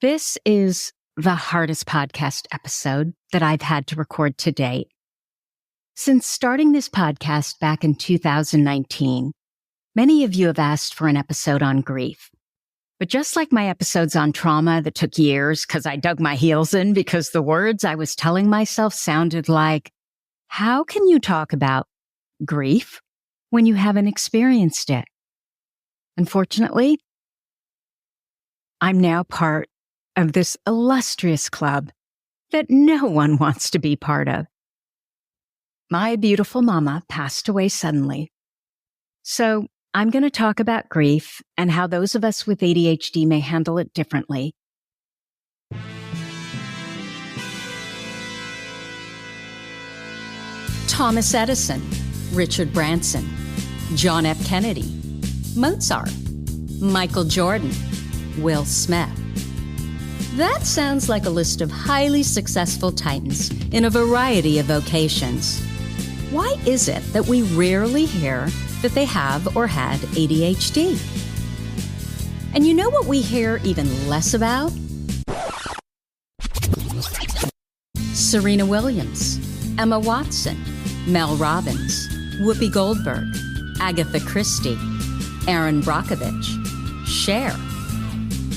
This is the hardest podcast episode that I've had to record to date. Since starting this podcast back in 2019, many of you have asked for an episode on grief. But just like my episodes on trauma that took years because I dug my heels in because the words I was telling myself sounded like, how can you talk about grief when you haven't experienced it? Unfortunately, I'm now part of this illustrious club that no one wants to be part of. My beautiful mama passed away suddenly. So I'm going to talk about grief and how those of us with ADHD may handle it differently. Thomas Edison, Richard Branson, John F. Kennedy, Mozart, Michael Jordan, Will Smith. That sounds like a list of highly successful titans in a variety of vocations. Why is it that we rarely hear that they have or had ADHD? And you know what we hear even less about? Serena Williams, Emma Watson, Mel Robbins, Whoopi Goldberg, Agatha Christie, Erin Brockovich, Cher.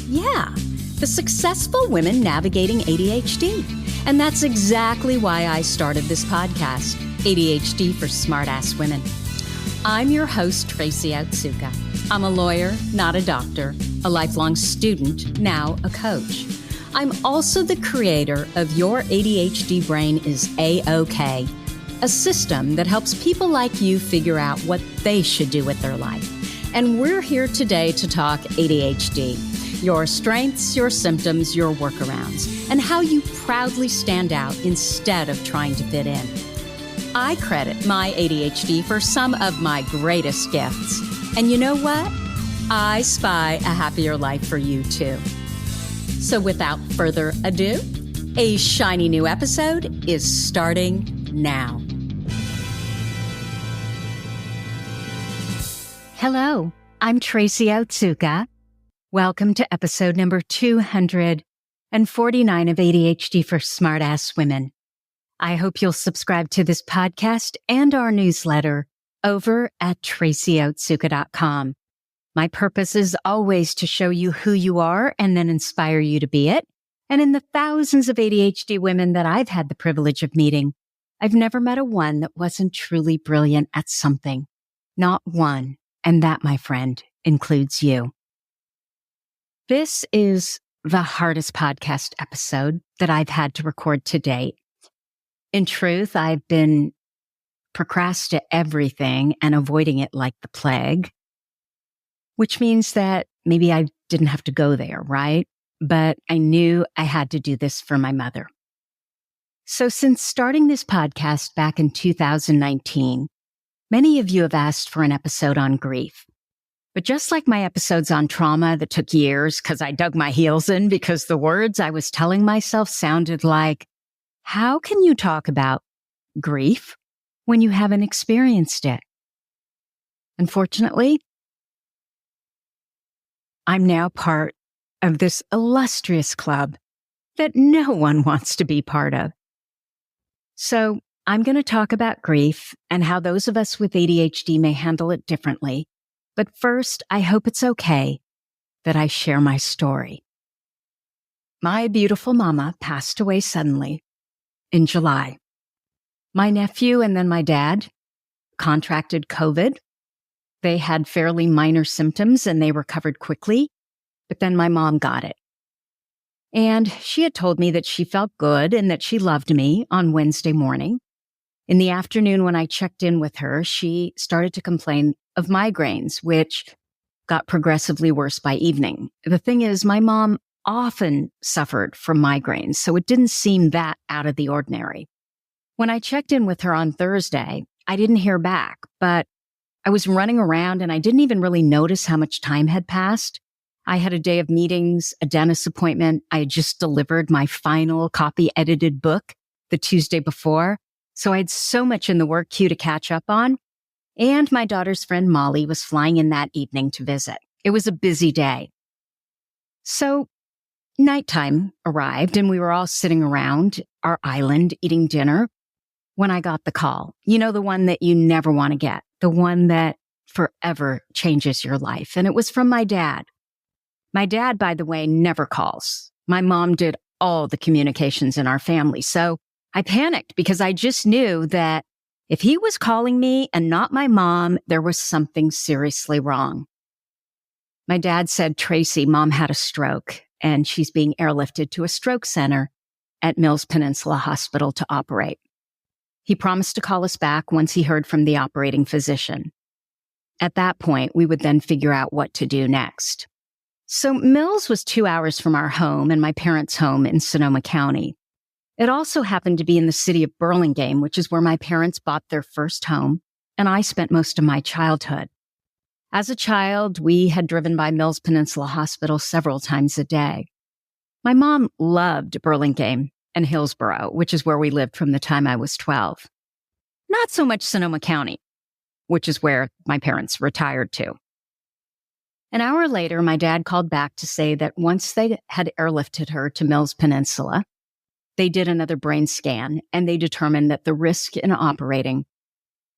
Yeah, the successful women navigating ADHD. And that's exactly why I started this podcast, ADHD for Smartass Women. I'm your host, Tracy Otsuka. I'm a lawyer, not a doctor, a lifelong student, now a coach. I'm also the creator of Your ADHD Brain is A-OK, a system that helps people like you figure out what they should do with their life. And we're here today to talk ADHD. Your strengths, your symptoms, your workarounds, and how you proudly stand out instead of trying to fit in. I credit my ADHD for some of my greatest gifts. And you know what? I spy a happier life for you too. So without further ado, a shiny new episode is starting now. Hello, I'm Tracy Otsuka. Welcome to episode number 249 of ADHD for Smartass Women. I hope you'll subscribe to this podcast and our newsletter over at tracyotsuka.com. My purpose is always to show you who you are and then inspire you to be it. And in the thousands of ADHD women that I've had the privilege of meeting, I've never met a one that wasn't truly brilliant at something. Not one. And that, my friend, includes you. This is the hardest podcast episode that I've had to record to date. In truth, I've been procrastinating everything and avoiding it like the plague, which means that maybe I didn't have to go there, right? But I knew I had to do this for my mother. So since starting this podcast back in 2019, many of you have asked for an episode on grief. But just like my episodes on trauma that took years because I dug my heels in because the words I was telling myself sounded like, how can you talk about grief when you haven't experienced it? Unfortunately, I'm now part of this illustrious club that no one wants to be part of. So I'm going to talk about grief and how those of us with ADHD may handle it differently. But first, I hope it's okay that I share my story. My beautiful mama passed away suddenly in July. My nephew and then my dad contracted COVID. They had fairly minor symptoms and they recovered quickly, but then my mom got it. And she had told me that she felt good and that she loved me on Wednesday morning. In the afternoon when I checked in with her, she started to complain of migraines, which got progressively worse by evening. The thing is, my mom often suffered from migraines, so it didn't seem that out of the ordinary. When I checked in with her on Thursday, I didn't hear back, but I was running around and I didn't even really notice how much time had passed. I had a day of meetings, a dentist appointment. I had just delivered my final copy edited book the Tuesday before. So I had so much in the work queue to catch up on. And my daughter's friend Molly was flying in that evening to visit. It was a busy day. So nighttime arrived and we were all sitting around our island eating dinner when I got the call. You know, the one that you never want to get, the one that forever changes your life. And it was from my dad. My dad, by the way, never calls. My mom did all the communications in our family. So I panicked because I just knew that if he was calling me and not my mom, there was something seriously wrong. My dad said, "Tracy, Mom had a stroke and she's being airlifted to a stroke center at Mills Peninsula Hospital to operate." He promised to call us back once he heard from the operating physician. At that point, we would then figure out what to do next. So Mills was 2 hours from our home and my parents' home in Sonoma County. It also happened to be in the city of Burlingame, which is where my parents bought their first home, and I spent most of my childhood. As a child, we had driven by Mills Peninsula Hospital several times a day. My mom loved Burlingame and Hillsborough, which is where we lived from the time I was 12. Not so much Sonoma County, which is where my parents retired to. An hour later, my dad called back to say that once they had airlifted her to Mills Peninsula, they did another brain scan and they determined that the risk in operating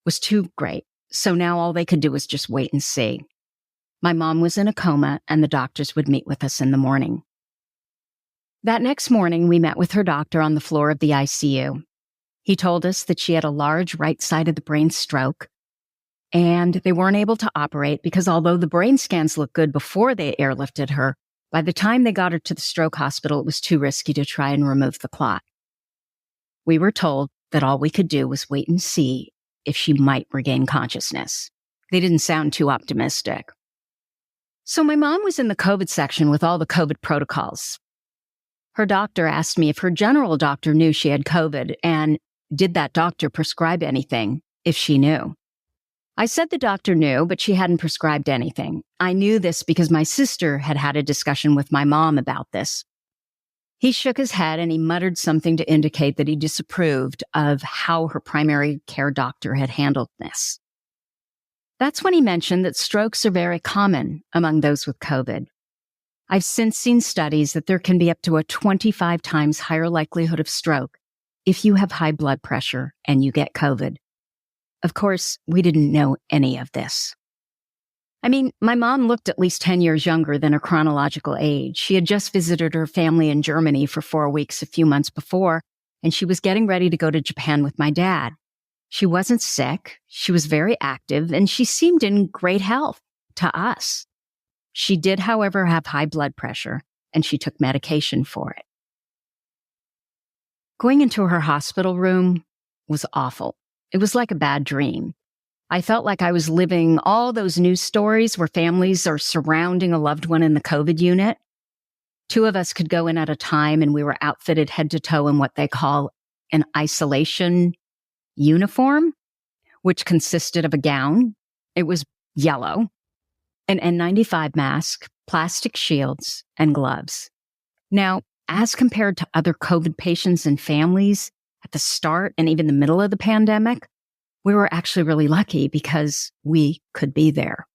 was too great. So now all they could do was just wait and see. My mom was in a coma and the doctors would meet with us in the morning. That next morning, we met with her doctor on the floor of the ICU. He told us that she had a large right side of the brain stroke and they weren't able to operate because although the brain scans looked good before they airlifted her, by the time they got her to the stroke hospital, it was too risky to try and remove the clot. We were told that all we could do was wait and see if she might regain consciousness. They didn't sound too optimistic. So my mom was in the COVID section with all the COVID protocols. Her doctor asked me if her general doctor knew she had COVID and did that doctor prescribe anything if she knew. I said the doctor knew, but she hadn't prescribed anything. I knew this because my sister had had a discussion with my mom about this. He shook his head and he muttered something to indicate that he disapproved of how her primary care doctor had handled this. That's when he mentioned that strokes are very common among those with COVID. I've since seen studies that there can be up to a 25 times higher likelihood of stroke if you have high blood pressure and you get COVID. Of course, we didn't know any of this. I mean, my mom looked at least 10 years younger than her chronological age. She had just visited her family in Germany for 4 weeks a few months before, and she was getting ready to go to Japan with my dad. She wasn't sick, she was very active, and she seemed in great health to us. She did, however, have high blood pressure, and she took medication for it. Going into her hospital room was awful. It was like a bad dream. I felt like I was living all those news stories where families are surrounding a loved one in the COVID unit. 2 of us could go in at a time and we were outfitted head to toe in what they call an isolation uniform, which consisted of a gown. It was yellow, an N95 mask, plastic shields, and gloves. Now, as compared to other COVID patients and families, at the start and even the middle of the pandemic, we were actually really lucky because we could be there.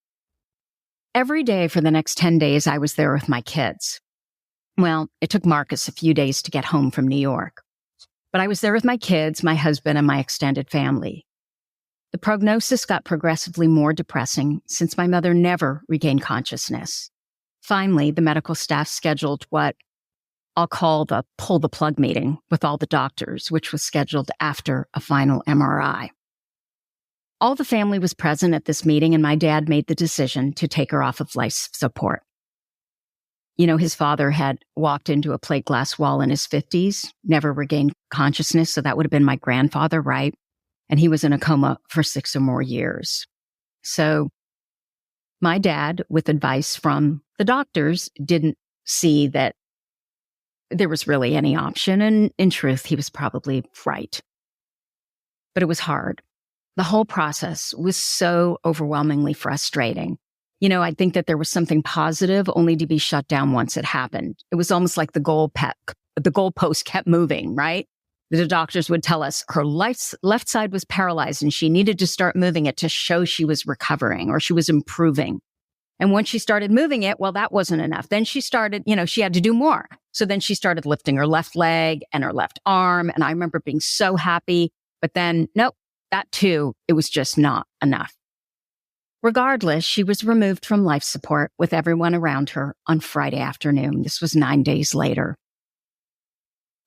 Every day for the next 10 days, I was there with my kids. Well, it took Marcus a few days to get home from New York. But I was there with my kids, my husband, and my extended family. The prognosis got progressively more depressing since my mother never regained consciousness. Finally, the medical staff scheduled what I'll call the pull the plug meeting with all the doctors, which was scheduled after a final MRI. All the family was present at this meeting, and my dad made the decision to take her off of life support. You know, his father had walked into a plate glass wall in his 50s, never regained consciousness, so that would have been my grandfather, right? And he was in a coma for 6 or more years. So my dad, with advice from the doctors, didn't see that there was really any option. And in truth, he was probably right. But it was hard. The whole process was so overwhelmingly frustrating. You know, I think that there was something positive only to be shut down once it happened. It was almost like the goalpost kept moving, right? The doctors would tell us her left side was paralyzed and she needed to start moving it to show she was recovering or she was improving. And once she started moving it, well, that wasn't enough. Then she started, she had to do more. So then she started lifting her left leg and her left arm. And I remember being so happy. But then, nope, that too, it was just not enough. Regardless, she was removed from life support with everyone around her on Friday afternoon. This was 9 days later.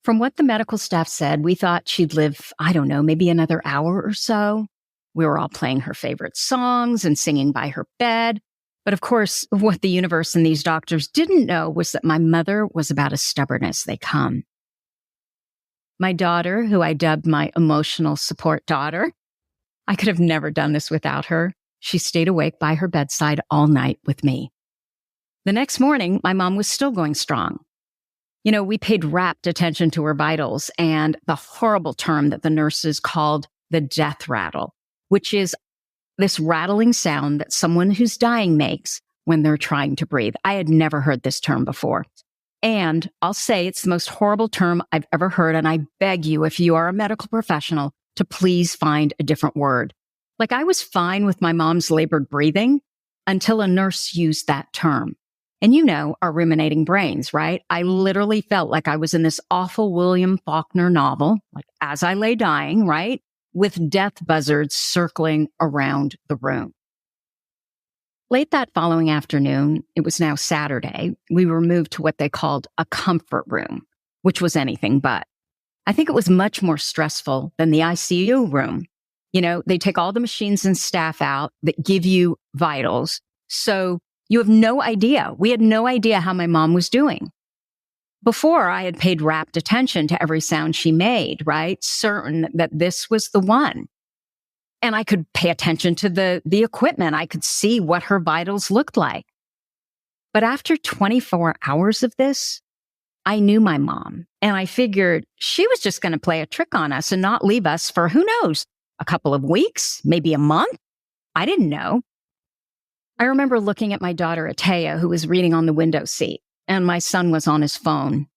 From what the medical staff said, we thought she'd live, I don't know, maybe another hour or so. We were all playing her favorite songs and singing by her bed. But of course, what the universe and these doctors didn't know was that my mother was about as stubborn as they come. My daughter, who I dubbed my emotional support daughter, I could have never done this without her. She stayed awake by her bedside all night with me. The next morning, my mom was still going strong. You know, we paid rapt attention to her vitals and the horrible term that the nurses called the death rattle, which is this rattling sound that someone who's dying makes when they're trying to breathe. I had never heard this term before. And I'll say it's the most horrible term I've ever heard. And I beg you, if you are a medical professional, to please find a different word. Like, I was fine with my mom's labored breathing until a nurse used that term. And you know, our ruminating brains, right? I literally felt like I was in this awful William Faulkner novel, like as I lay dying, right? With death buzzards circling around the room. Late that following afternoon, it was now Saturday, we were moved to what they called a comfort room, which was anything but. I think it was much more stressful than the ICU room. You know, they take all the machines and staff out that give you vitals. So you have no idea. We had no idea how my mom was doing. Before, I had paid rapt attention to every sound she made, right? Certain that this was the one. And I could pay attention to the equipment. I could see what her vitals looked like. But after 24 hours of this, I knew my mom. And I figured she was just going to play a trick on us and not leave us for, who knows, a couple of weeks, maybe a month. I didn't know. I remember looking at my daughter, Adhd, who was reading on the window seat, and my son was on his phone.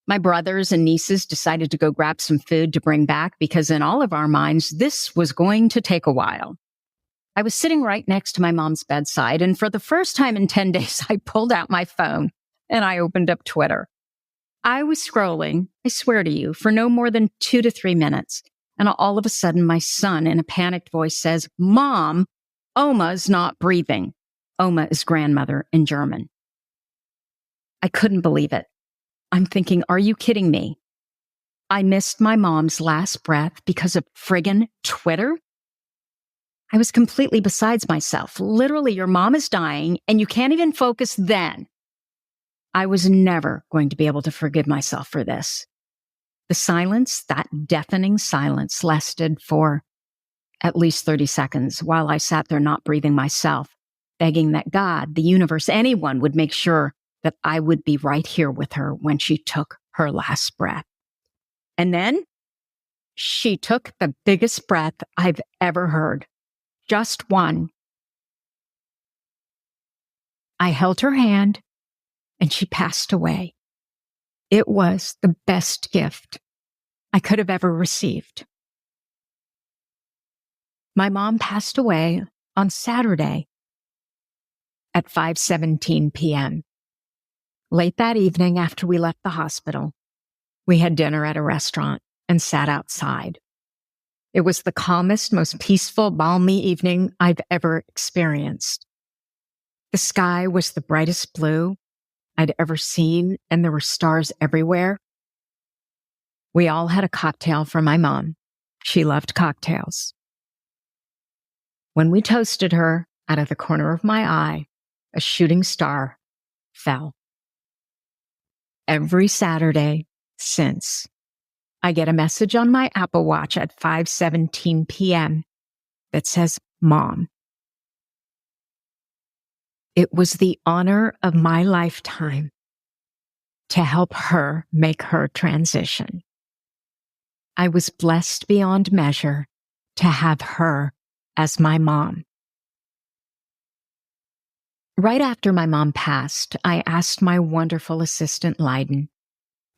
My brothers and nieces decided to go grab some food to bring back because in all of our minds, this was going to take a while. I was sitting right next to my mom's bedside, and for the first time in 10 days, I pulled out my phone and I opened up Twitter. I was scrolling, I swear to you, for no more than 2 to 3 minutes. And all of a sudden, my son, in a panicked voice, says, "Mom, Oma's not breathing." Oma is grandmother in German. I couldn't believe it. I'm thinking, are you kidding me? I missed my mom's last breath because of friggin' Twitter? I was completely besides myself. Literally, your mom is dying and you can't even focus then. I was never going to be able to forgive myself for this. The silence, that deafening silence, lasted for at least 30 seconds while I sat there not breathing myself, begging that God, the universe, anyone would make sure that I would be right here with her when she took her last breath. And then she took the biggest breath I've ever heard. Just one. I held her hand and she passed away. It was the best gift I could have ever received. My mom passed away on Saturday at 5:17 p.m. Late that evening, after we left the hospital, we had dinner at a restaurant and sat outside. It was the calmest, most peaceful, balmy evening I've ever experienced. The sky was the brightest blue I'd ever seen, and there were stars everywhere. We all had a cocktail for my mom. She loved cocktails. When we toasted her, out of the corner of my eye, a shooting star fell. Every Saturday since, I get a message on my Apple Watch at 5:17 p.m. that says, "Mom." It was the honor of my lifetime to help her make her transition. I was blessed beyond measure to have her as my mom. Right after my mom passed, I asked my wonderful assistant, Leiden,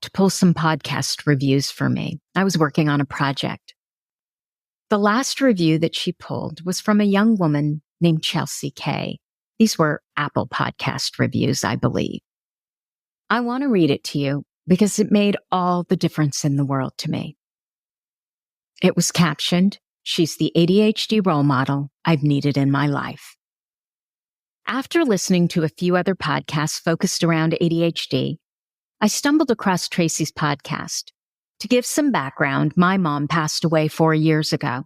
to pull some podcast reviews for me. I was working on a project. The last review that she pulled was from a young woman named Chelsea Kay. These were Apple podcast reviews, I believe. I want to read it to you because it made all the difference in the world to me. It was captioned, "She's the ADHD role model I've needed in my life." After listening to a few other podcasts focused around ADHD, I stumbled across Tracy's podcast. To give some background, my mom passed away 4 years ago.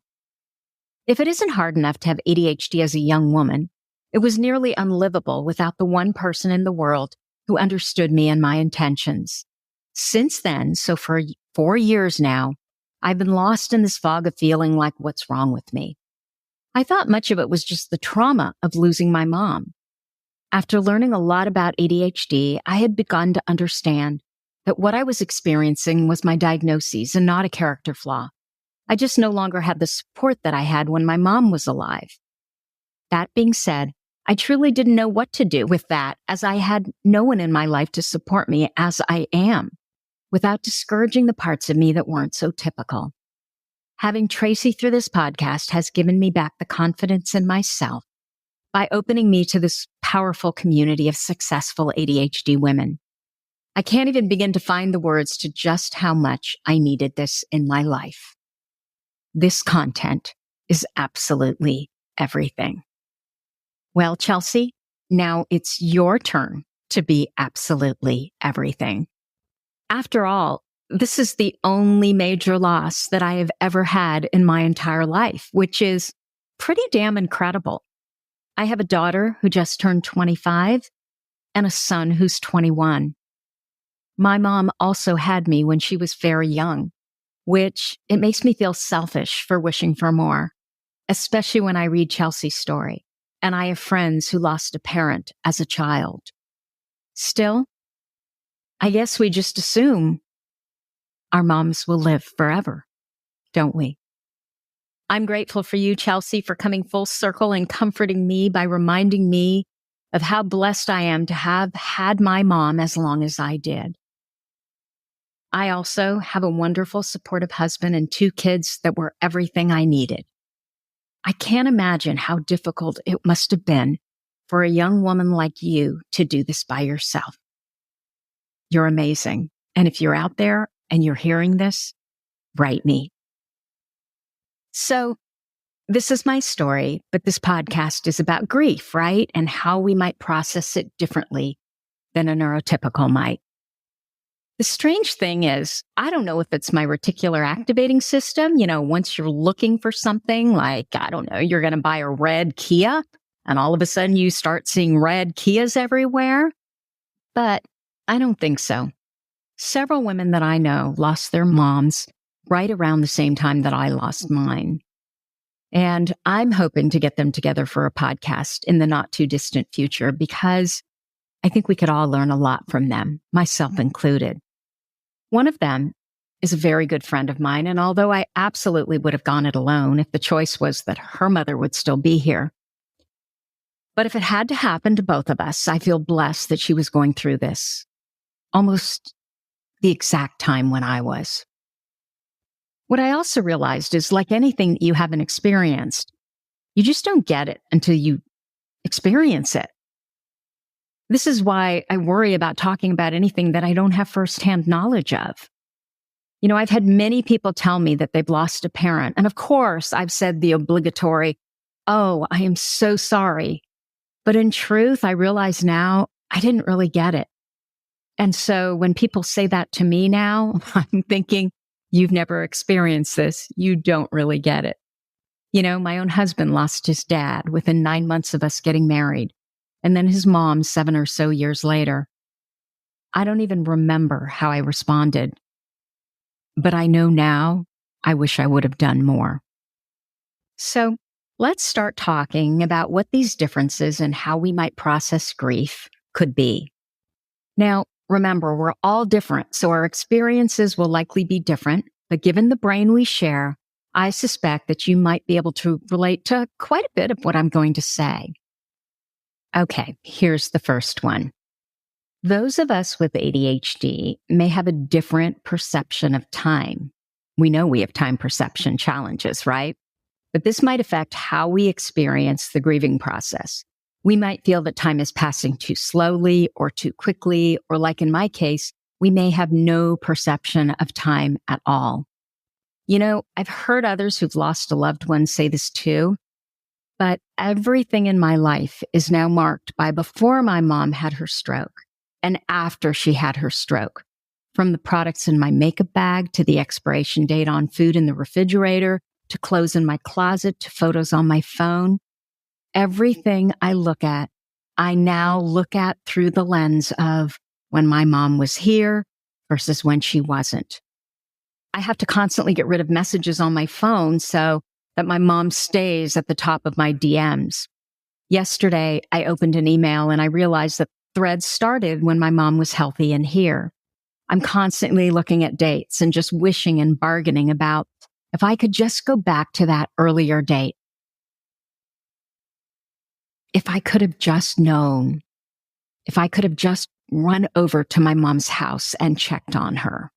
If it isn't hard enough to have ADHD as a young woman, it was nearly unlivable without the one person in the world who understood me and my intentions. Since then, so for 4 years now, I've been lost in this fog of feeling like what's wrong with me. I thought much of it was just the trauma of losing my mom. After learning a lot about ADHD, I had begun to understand that what I was experiencing was my diagnoses and not a character flaw. I just no longer had the support that I had when my mom was alive. That being said, I truly didn't know what to do with that, as I had no one in my life to support me as I am, without discouraging the parts of me that weren't so typical. Having Tracy through this podcast has given me back the confidence in myself by opening me to this powerful community of successful ADHD women. I can't even begin to find the words to just how much I needed this in my life. This content is absolutely everything. Well, Chelsea, now it's your turn to be absolutely everything. After all, this is the only major loss that I have ever had in my entire life, which is pretty damn incredible. I have a daughter who just turned 25 and a son who's 21. My mom also had me when she was very young, which it makes me feel selfish for wishing for more, especially when I read Chelsea's story, and I have friends who lost a parent as a child. Still, I guess we just assume our moms will live forever, don't we? I'm grateful for you, Chelsea, for coming full circle and comforting me by reminding me of how blessed I am to have had my mom as long as I did. I also have a wonderful, supportive husband and 2 kids that were everything I needed. I can't imagine how difficult it must have been for a young woman like you to do this by yourself. You're amazing. And if you're out there and you're hearing this, write me. So this is my story, but this podcast is about grief, right? And how we might process it differently than a neurotypical might. The strange thing is, I don't know if it's my reticular activating system. Once you're looking for something like, I don't know, you're going to buy a red Kia and all of a sudden you start seeing red Kias everywhere. But I don't think so. Several women that I know lost their moms right around the same time that I lost mine. And I'm hoping to get them together for a podcast in the not too distant future because I think we could all learn a lot from them, myself included. One of them is a very good friend of mine, and although I absolutely would have gone it alone if the choice was that her mother would still be here, but if it had to happen to both of us, I feel blessed that she was going through this almost the exact time when I was. What I also realized is, like anything that you haven't experienced, you just don't get it until you experience it. This is why I worry about talking about anything that I don't have firsthand knowledge of. I've had many people tell me that they've lost a parent. And of course, I've said the obligatory, "Oh, I am so sorry." But in truth, I realize now I didn't really get it. And so when people say that to me now, I'm thinking, you've never experienced this. You don't really get it. My own husband lost his dad within 9 months of us getting married, and then his mom 7 or so years later. I don't even remember how I responded, but I know now I wish I would have done more. So let's start talking about what these differences and how we might process grief could be. Now, remember, we're all different, so our experiences will likely be different, but given the brain we share, I suspect that you might be able to relate to quite a bit of what I'm going to say. Okay, here's the first one. Those of us with ADHD may have a different perception of time. We know we have time perception challenges, right? But this might affect how we experience the grieving process. We might feel that time is passing too slowly or too quickly, or like in my case, we may have no perception of time at all. You know, I've heard others who've lost a loved one say this too, but everything in my life is now marked by before my mom had her stroke and after she had her stroke. From the products in my makeup bag to the expiration date on food in the refrigerator, to clothes in my closet, to photos on my phone. Everything I look at, I now look at through the lens of when my mom was here versus when she wasn't. I have to constantly get rid of messages on my phone so that my mom stays at the top of my DMs. Yesterday, I opened an email and I realized that threads started when my mom was healthy and here. I'm constantly looking at dates and just wishing and bargaining about if I could just go back to that earlier date. If I could have just known, if I could have just run over to my mom's house and checked on her.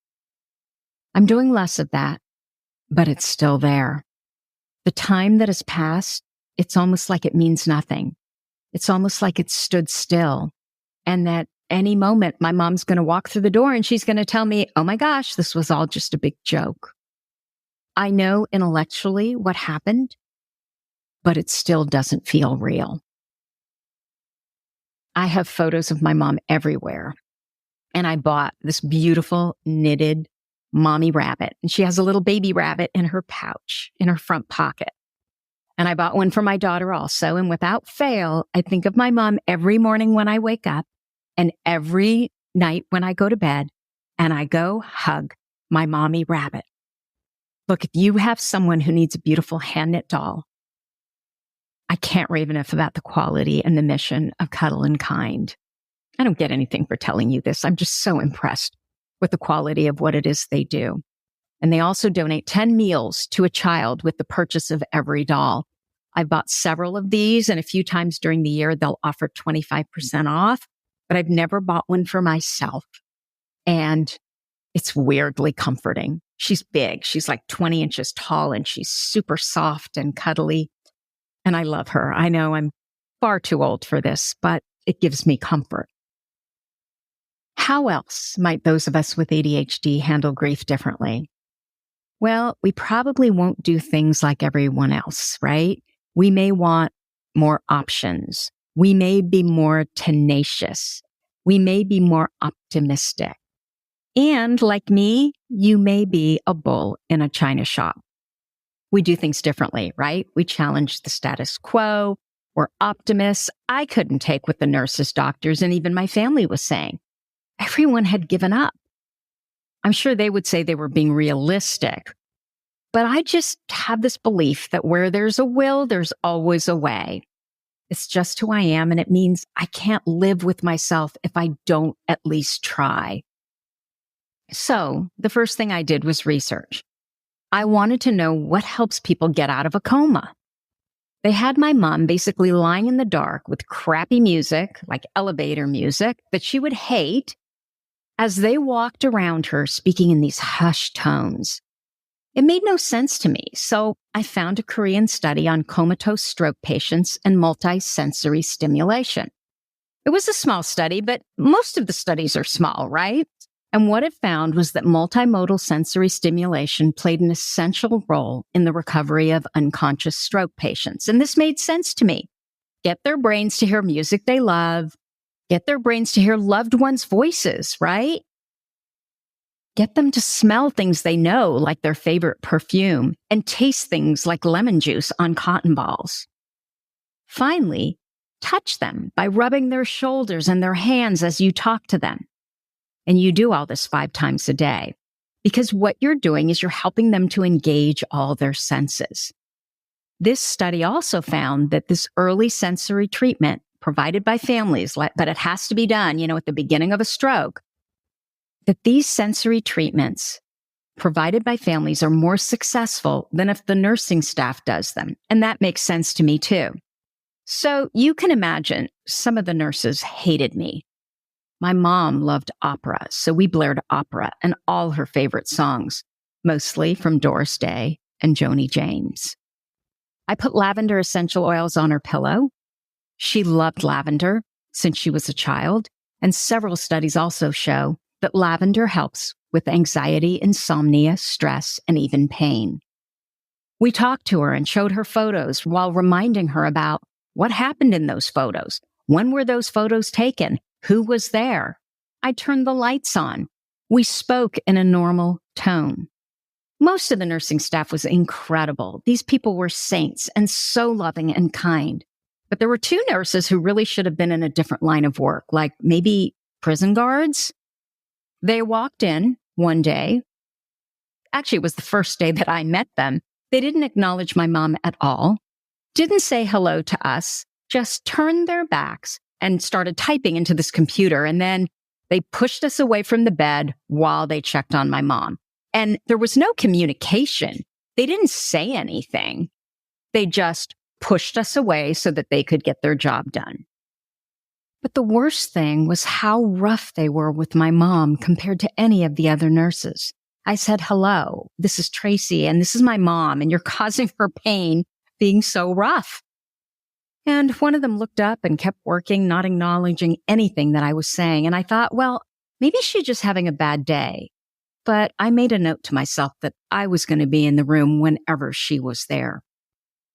I'm doing less of that, but it's still there. The time that has passed, it's almost like it means nothing. It's almost like it stood still, and that any moment my mom's going to walk through the door and she's going to tell me, oh my gosh, this was all just a big joke. I know intellectually what happened, but it still doesn't feel real. I have photos of my mom everywhere, and I bought this beautiful knitted mommy rabbit, and she has a little baby rabbit in her pouch, in her front pocket. And I bought one for my daughter also, and without fail, I think of my mom every morning when I wake up and every night when I go to bed, and I go hug my mommy rabbit. Look, if you have someone who needs a beautiful hand-knit doll, I can't rave enough about the quality and the mission of Cuddle and Kind. I don't get anything for telling you this. I'm just so impressed with the quality of what it is they do. And they also donate 10 meals to a child with the purchase of every doll. I've bought several of these, and a few times during the year, they'll offer 25% off, but I've never bought one for myself. And it's weirdly comforting. She's big. She's like 20 inches tall, and she's super soft and cuddly. And I love her. I know I'm far too old for this, but it gives me comfort. How else might those of us with ADHD handle grief differently? Well, we probably won't do things like everyone else, right? We may want more options. We may be more tenacious. We may be more optimistic. And like me, you may be a bull in a china shop. We do things differently, right? We challenge the status quo. We're optimists. I couldn't take what the nurses, doctors, and even my family was saying. Everyone had given up. I'm sure they would say they were being realistic, but I just have this belief that where there's a will, there's always a way. It's just who I am, and it means I can't live with myself if I don't at least try. So the first thing I did was research. I wanted to know what helps people get out of a coma. They had my mom basically lying in the dark with crappy music, like elevator music, that she would hate, as they walked around her speaking in these hushed tones. It made no sense to me, so I found a Korean study on comatose stroke patients and multisensory stimulation. It was a small study, but most of the studies are small, right? And what it found was that multimodal sensory stimulation played an essential role in the recovery of unconscious stroke patients. And this made sense to me. Get their brains to hear music they love. Get their brains to hear loved ones' voices, right? Get them to smell things they know, like their favorite perfume, and taste things like lemon juice on cotton balls. Finally, touch them by rubbing their shoulders and their hands as you talk to them. And you do all this 5 times a day, because what you're doing is you're helping them to engage all their senses. This study also found that this early sensory treatment provided by families, but it has to be done, at the beginning of a stroke, that these sensory treatments provided by families are more successful than if the nursing staff does them. And that makes sense to me too. So you can imagine some of the nurses hated me. My mom loved opera, so we blared opera and all her favorite songs, mostly from Doris Day and Joni James. I put lavender essential oils on her pillow. She loved lavender since she was a child, and several studies also show that lavender helps with anxiety, insomnia, stress, and even pain. We talked to her and showed her photos while reminding her about what happened in those photos. When were those photos taken? Who was there? I turned the lights on. We spoke in a normal tone. Most of the nursing staff was incredible. These people were saints and so loving and kind. But there were two nurses who really should have been in a different line of work, like maybe prison guards. They walked in one day. Actually, it was the first day that I met them. They didn't acknowledge my mom at all, didn't say hello to us, just turned their backs and started typing into this computer. And then they pushed us away from the bed while they checked on my mom. And there was no communication. They didn't say anything. They just pushed us away so that they could get their job done. But the worst thing was how rough they were with my mom compared to any of the other nurses. I said, hello, this is Tracy, and this is my mom, and you're causing her pain being so rough. And one of them looked up and kept working, not acknowledging anything that I was saying. And I thought, well, maybe she's just having a bad day. But I made a note to myself that I was going to be in the room whenever she was there.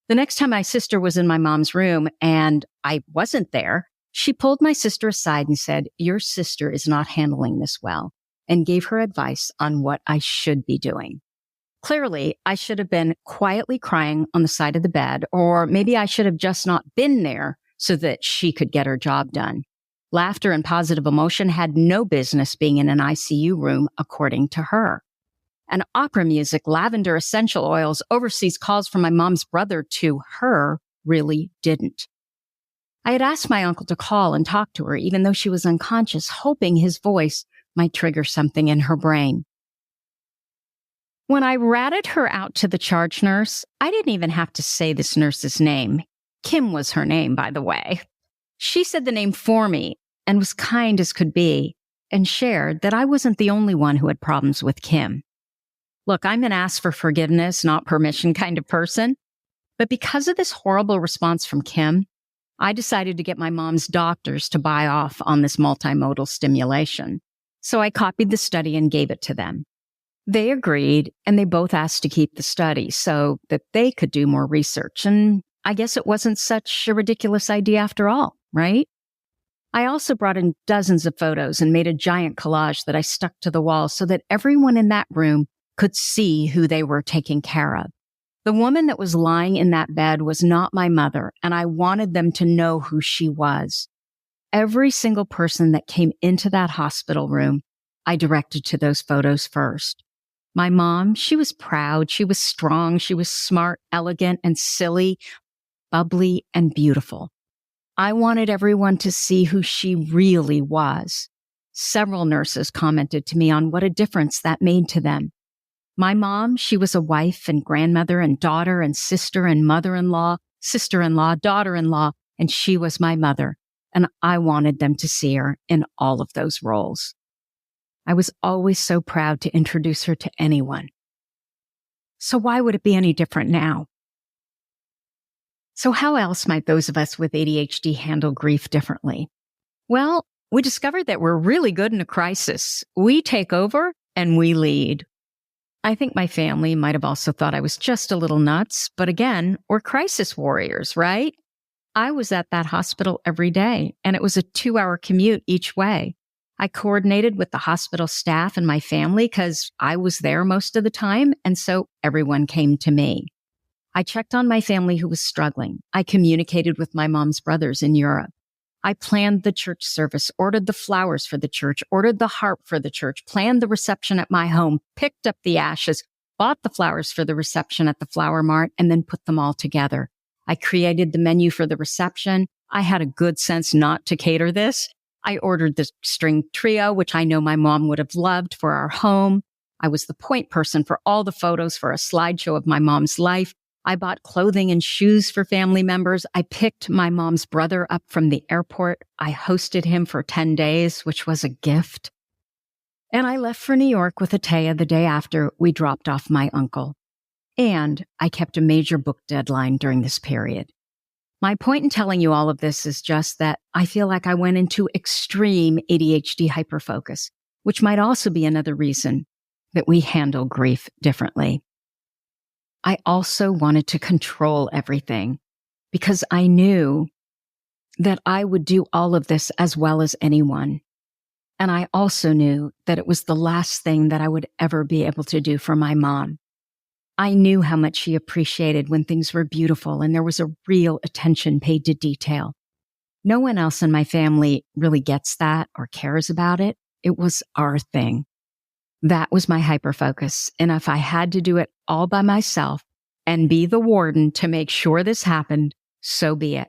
The next time my sister was in my mom's room and I wasn't there, she pulled my sister aside and said, your sister is not handling this well, and gave her advice on what I should be doing. Clearly, I should have been quietly crying on the side of the bed, or maybe I should have just not been there so that she could get her job done. Laughter and positive emotion had no business being in an ICU room, according to her. And opera music, lavender essential oils, overseas calls from my mom's brother to her really didn't. I had asked my uncle to call and talk to her, even though she was unconscious, hoping his voice might trigger something in her brain. When I ratted her out to the charge nurse, I didn't even have to say this nurse's name. Kim was her name, by the way. She said the name for me and was kind as could be, and shared that I wasn't the only one who had problems with Kim. Look, I'm an ask for forgiveness, not permission kind of person. But because of this horrible response from Kim, I decided to get my mom's doctors to buy off on this multimodal stimulation. So I copied the study and gave it to them. They agreed, and they both asked to keep the study so that they could do more research. And I guess it wasn't such a ridiculous idea after all, right? I also brought in dozens of photos and made a giant collage that I stuck to the wall so that everyone in that room could see who they were taking care of. The woman that was lying in that bed was not my mother, and I wanted them to know who she was. Every single person that came into that hospital room, I directed to those photos first. My mom, she was proud, she was strong, she was smart, elegant, and silly, bubbly, and beautiful. I wanted everyone to see who she really was. Several nurses commented to me on what a difference that made to them. My mom, she was a wife and grandmother and daughter and sister and mother-in-law, sister-in-law, daughter-in-law, and she was my mother. And I wanted them to see her in all of those roles. I was always so proud to introduce her to anyone. So why would it be any different now? So how else might those of us with ADHD handle grief differently? Well, we discovered that we're really good in a crisis. We take over and we lead. I think my family might have also thought I was just a little nuts, but again, we're crisis warriors, right? I was at that hospital every day, and it was a 2-hour commute each way. I coordinated with the hospital staff and my family because I was there most of the time, and so everyone came to me. I checked on my family who was struggling. I communicated with my mom's brothers in Europe. I planned the church service, ordered the flowers for the church, ordered the harp for the church, planned the reception at my home, picked up the ashes, bought the flowers for the reception at the flower mart, and then put them all together. I created the menu for the reception. I had a good sense not to cater this. I ordered the string trio, which I know my mom would have loved for our home. I was the point person for all the photos for a slideshow of my mom's life. I bought clothing and shoes for family members. I picked my mom's brother up from the airport. I hosted him for 10 days, which was a gift. And I left for New York with Ataya the day after we dropped off my uncle. And I kept a major book deadline during this period. My point in telling you all of this is just that I feel like I went into extreme ADHD hyperfocus, which might also be another reason that we handle grief differently. I also wanted to control everything because I knew that I would do all of this as well as anyone. And I also knew that it was the last thing that I would ever be able to do for my mom. I knew how much she appreciated when things were beautiful and there was a real attention paid to detail. No one else in my family really gets that or cares about it. It was our thing. That was my hyperfocus. And if I had to do it all by myself and be the warden to make sure this happened, so be it.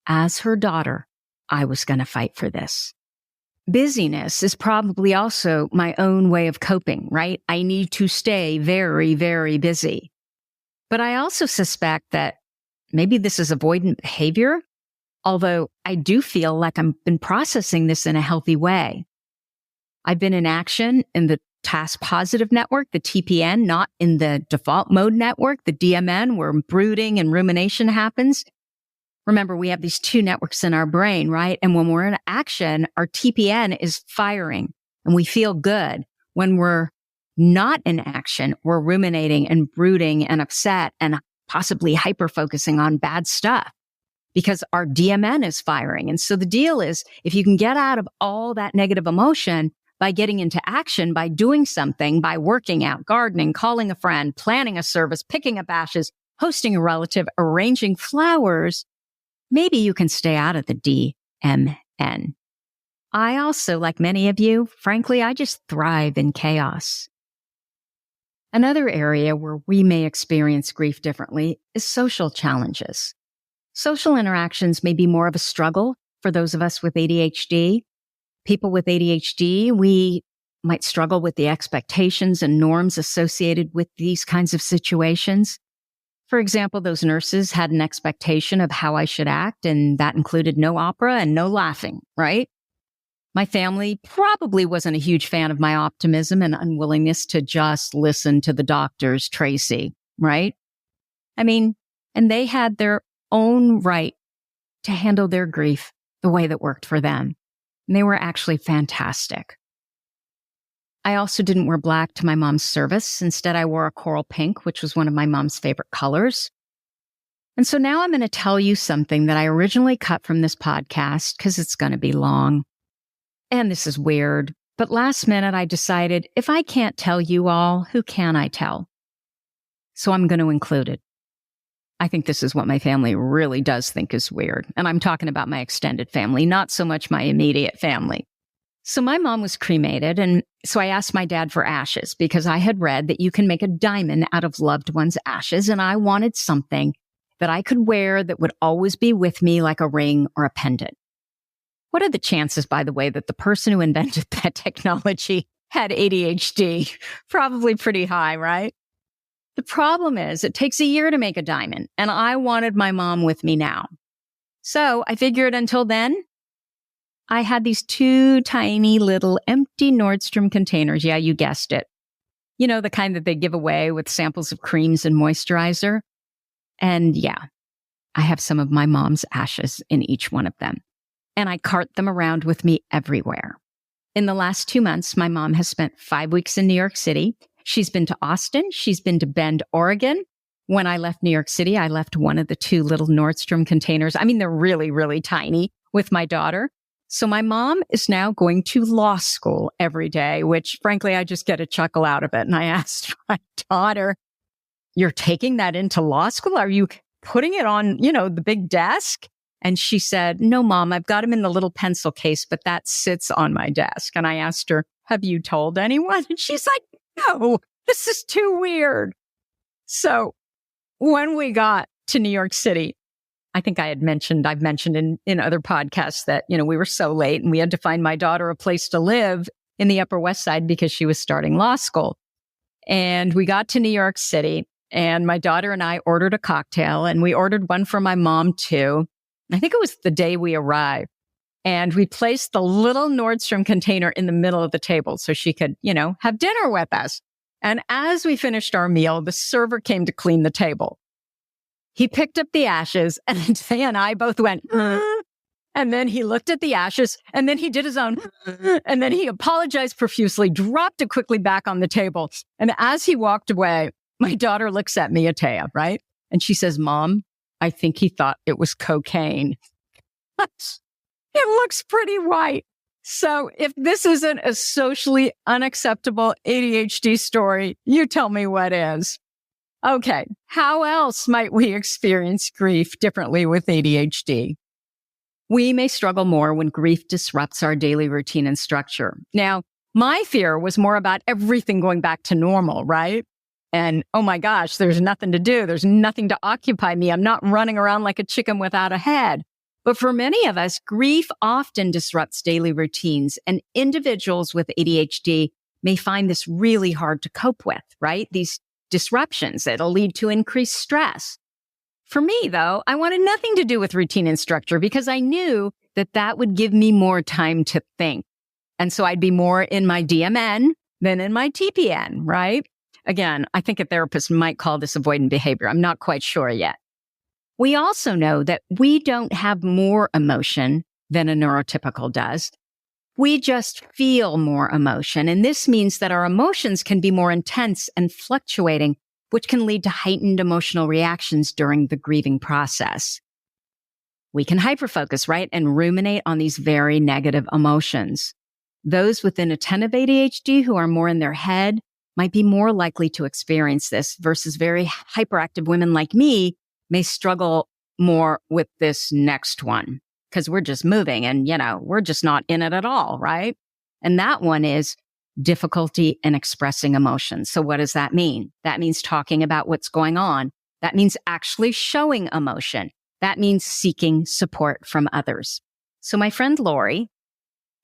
As her daughter, I was going to fight for this. Busyness is probably also my own way of coping, right? I need to stay very, very busy. But I also suspect that maybe this is avoidant behavior, although I do feel like I've been processing this in a healthy way. I've been in action in the task positive network, the TPN, not in the default mode network, the DMN, where brooding and rumination happens. Remember, we have these two networks in our brain, right? And when we're in action, our TPN is firing and we feel good. When we're not in action, we're ruminating and brooding and upset and possibly hyper-focusing on bad stuff because our DMN is firing. And so the deal is, if you can get out of all that negative emotion by getting into action, by doing something, by working out, gardening, calling a friend, planning a service, picking up ashes, hosting a relative, arranging flowers, maybe you can stay out of the DMN. I also, like many of you, frankly, I just thrive in chaos. Another area where we may experience grief differently is social challenges. Social interactions may be more of a struggle for those of us with ADHD. People with ADHD, we might struggle with the expectations and norms associated with these kinds of situations. For example, those nurses had an expectation of how I should act, and that included no opera and no laughing, right? My family probably wasn't a huge fan of my optimism and unwillingness to just listen to the doctors, Tracy, right? I mean, and they had their own right to handle their grief the way that worked for them. And they were actually fantastic. I also didn't wear black to my mom's service. Instead, I wore a coral pink, which was one of my mom's favorite colors. And so now I'm going to tell you something that I originally cut from this podcast because it's going to be long. And this is weird. But last minute, I decided if I can't tell you all, who can I tell? So I'm going to include it. I think this is what my family really does think is weird. And I'm talking about my extended family, not so much my immediate family. So my mom was cremated, and so I asked my dad for ashes because I had read that you can make a diamond out of loved ones' ashes, and I wanted something that I could wear that would always be with me like a ring or a pendant. What are the chances, by the way, that the person who invented that technology had ADHD? Probably pretty high, right? The problem is it takes a year to make a diamond, and I wanted my mom with me now. So I figured until then, I had these two tiny little empty Nordstrom containers. Yeah, you guessed it. You know, the kind that they give away with samples of creams and moisturizer. And yeah, I have some of my mom's ashes in each one of them. And I cart them around with me everywhere. In the last 2 months, my mom has spent 5 weeks in New York City. She's been to Austin. She's been to Bend, Oregon. When I left New York City, I left one of the two little Nordstrom containers. I mean, they're really, really tiny with my daughter. So my mom is now going to law school every day, which frankly, I just get a chuckle out of it. And I asked my daughter, you're taking that into law school? Are you putting it on, the big desk? And she said, no, Mom, I've got him in the little pencil case, but that sits on my desk. And I asked her, have you told anyone? And she's like, no, this is too weird. So when we got to New York City, I think I've mentioned in other podcasts that, we were so late and we had to find my daughter a place to live in the Upper West Side because she was starting law school. And we got to New York City and my daughter and I ordered a cocktail and we ordered one for my mom too. I think it was the day we arrived. And we placed the little Nordstrom container in the middle of the table so she could, have dinner with us. And as we finished our meal, the server came to clean the table. He picked up the ashes and Taya and I both went, and then he looked at the ashes and then he did his own, and then he apologized profusely, dropped it quickly back on the table. And as he walked away, my daughter looks at me, Taya, right? And she says, Mom, I think he thought it was cocaine. It looks pretty white. So if this isn't a socially unacceptable ADHD story, you tell me what is. Okay, how else might we experience grief differently with ADHD? We may struggle more when grief disrupts our daily routine and structure. Now, my fear was more about everything going back to normal, right? And oh my gosh, there's nothing to do. There's nothing to occupy me. I'm not running around like a chicken without a head. But for many of us, grief often disrupts daily routines, and individuals with ADHD may find this really hard to cope with, right? These disruptions that'll lead to increased stress. For me, though, I wanted nothing to do with routine and structure because I knew that that would give me more time to think. And so I'd be more in my DMN than in my TPN, right? Again, I think a therapist might call this avoidant behavior. I'm not quite sure yet. We also know that we don't have more emotion than a neurotypical does. We just feel more emotion. And this means that our emotions can be more intense and fluctuating, which can lead to heightened emotional reactions during the grieving process. We can hyperfocus, right? And ruminate on these very negative emotions. Those with inattentive ADHD who are more in their head might be more likely to experience this versus very hyperactive women like me may struggle more with this next one because we're just moving and, we're just not in it at all, right? And that one is difficulty in expressing emotions. So what does that mean? That means talking about what's going on. That means actually showing emotion. That means seeking support from others. So my friend Lori,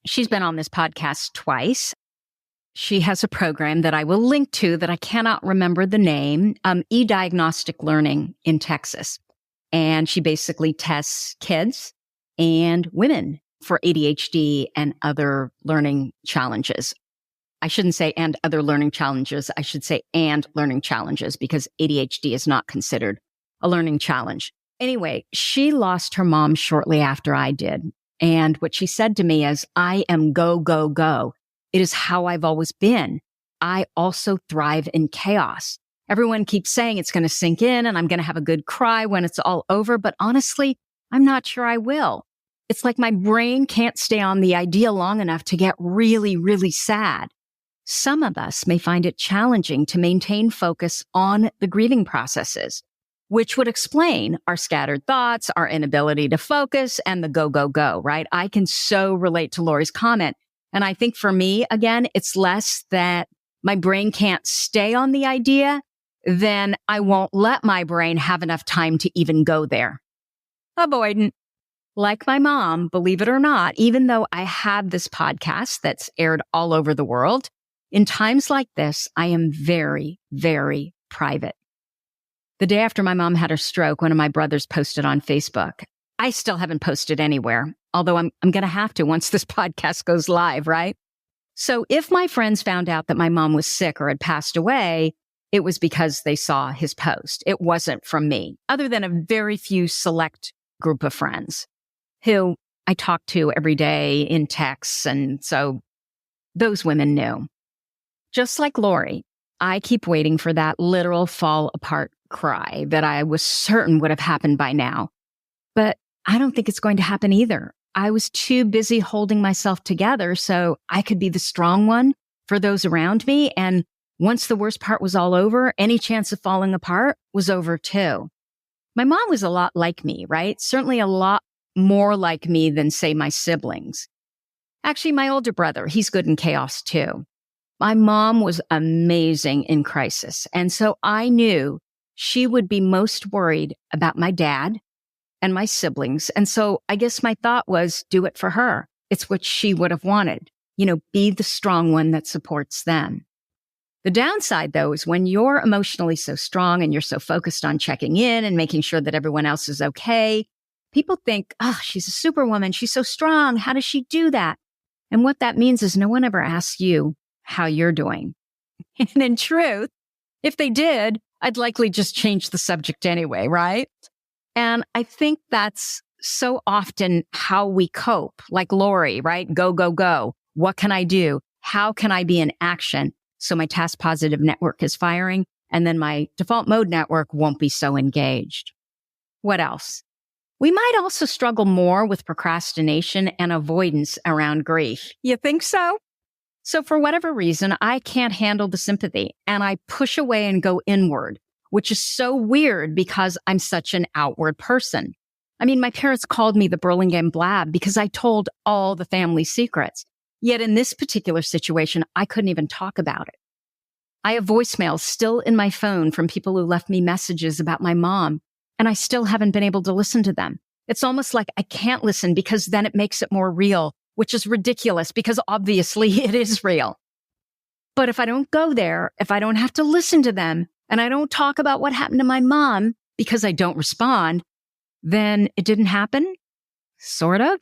she's been on this podcast twice. She has a program that I will link to that I cannot remember the name, e-diagnostic learning in Texas. And she basically tests kids and women for ADHD and other learning challenges. I shouldn't say and other learning challenges. I should say and learning challenges because ADHD is not considered a learning challenge. Anyway, she lost her mom shortly after I did. And what she said to me is, I am go, go, go. It is how I've always been. I also thrive in chaos. Everyone keeps saying it's going to sink in and I'm going to have a good cry when it's all over. But honestly, I'm not sure I will. It's like my brain can't stay on the idea long enough to get really, really sad. Some of us may find it challenging to maintain focus on the grieving processes, which would explain our scattered thoughts, our inability to focus, and the go, go, go, right? I can so relate to Lori's comment. And I think for me, again, it's less that my brain can't stay on the idea than I won't let my brain have enough time to even go there. Avoidant. Like my mom, believe it or not, even though I have this podcast that's aired all over the world, in times like this, I am very, very private. The day after my mom had her stroke, one of my brothers posted on Facebook. I still haven't posted anywhere, although I'm going to have to once this podcast goes live, right? So if my friends found out that my mom was sick or had passed away, it was because they saw his post. It wasn't from me, other than a very few select group of friends who I talk to every day in texts. And so those women knew. Just like Lori, I keep waiting for that literal fall apart cry that I was certain would have happened by now. But I don't think it's going to happen either. I was too busy holding myself together so I could be the strong one for those around me. And once the worst part was all over, any chance of falling apart was over too. My mom was a lot like me, right? Certainly a lot more like me than, say, my siblings. Actually, my older brother, he's good in chaos too. My mom was amazing in crisis. And so I knew she would be most worried about my dad and my siblings. And so I guess my thought was, do it for her. It's what she would have wanted. Be the strong one that supports them. The downside, though, is when you're emotionally so strong and you're so focused on checking in and making sure that everyone else is okay, people think, she's a superwoman. She's so strong. How does she do that? And what that means is no one ever asks you how you're doing. And in truth, if they did, I'd likely just change the subject anyway, right? And I think that's so often how we cope, like Lori, right? Go, go, go. What can I do? How can I be in action? So my task positive network is firing, and then my default mode network won't be so engaged. What else? We might also struggle more with procrastination and avoidance around grief. You think so? So for whatever reason, I can't handle the sympathy and I push away and go inward, which is so weird because I'm such an outward person. I mean, my parents called me the Burlingame Blab because I told all the family secrets. Yet in this particular situation, I couldn't even talk about it. I have voicemails still in my phone from people who left me messages about my mom, and I still haven't been able to listen to them. It's almost like I can't listen because then it makes it more real, which is ridiculous because obviously it is real. But if I don't go there, if I don't have to listen to them, and I don't talk about what happened to my mom because I don't respond, then it didn't happen? Sort of.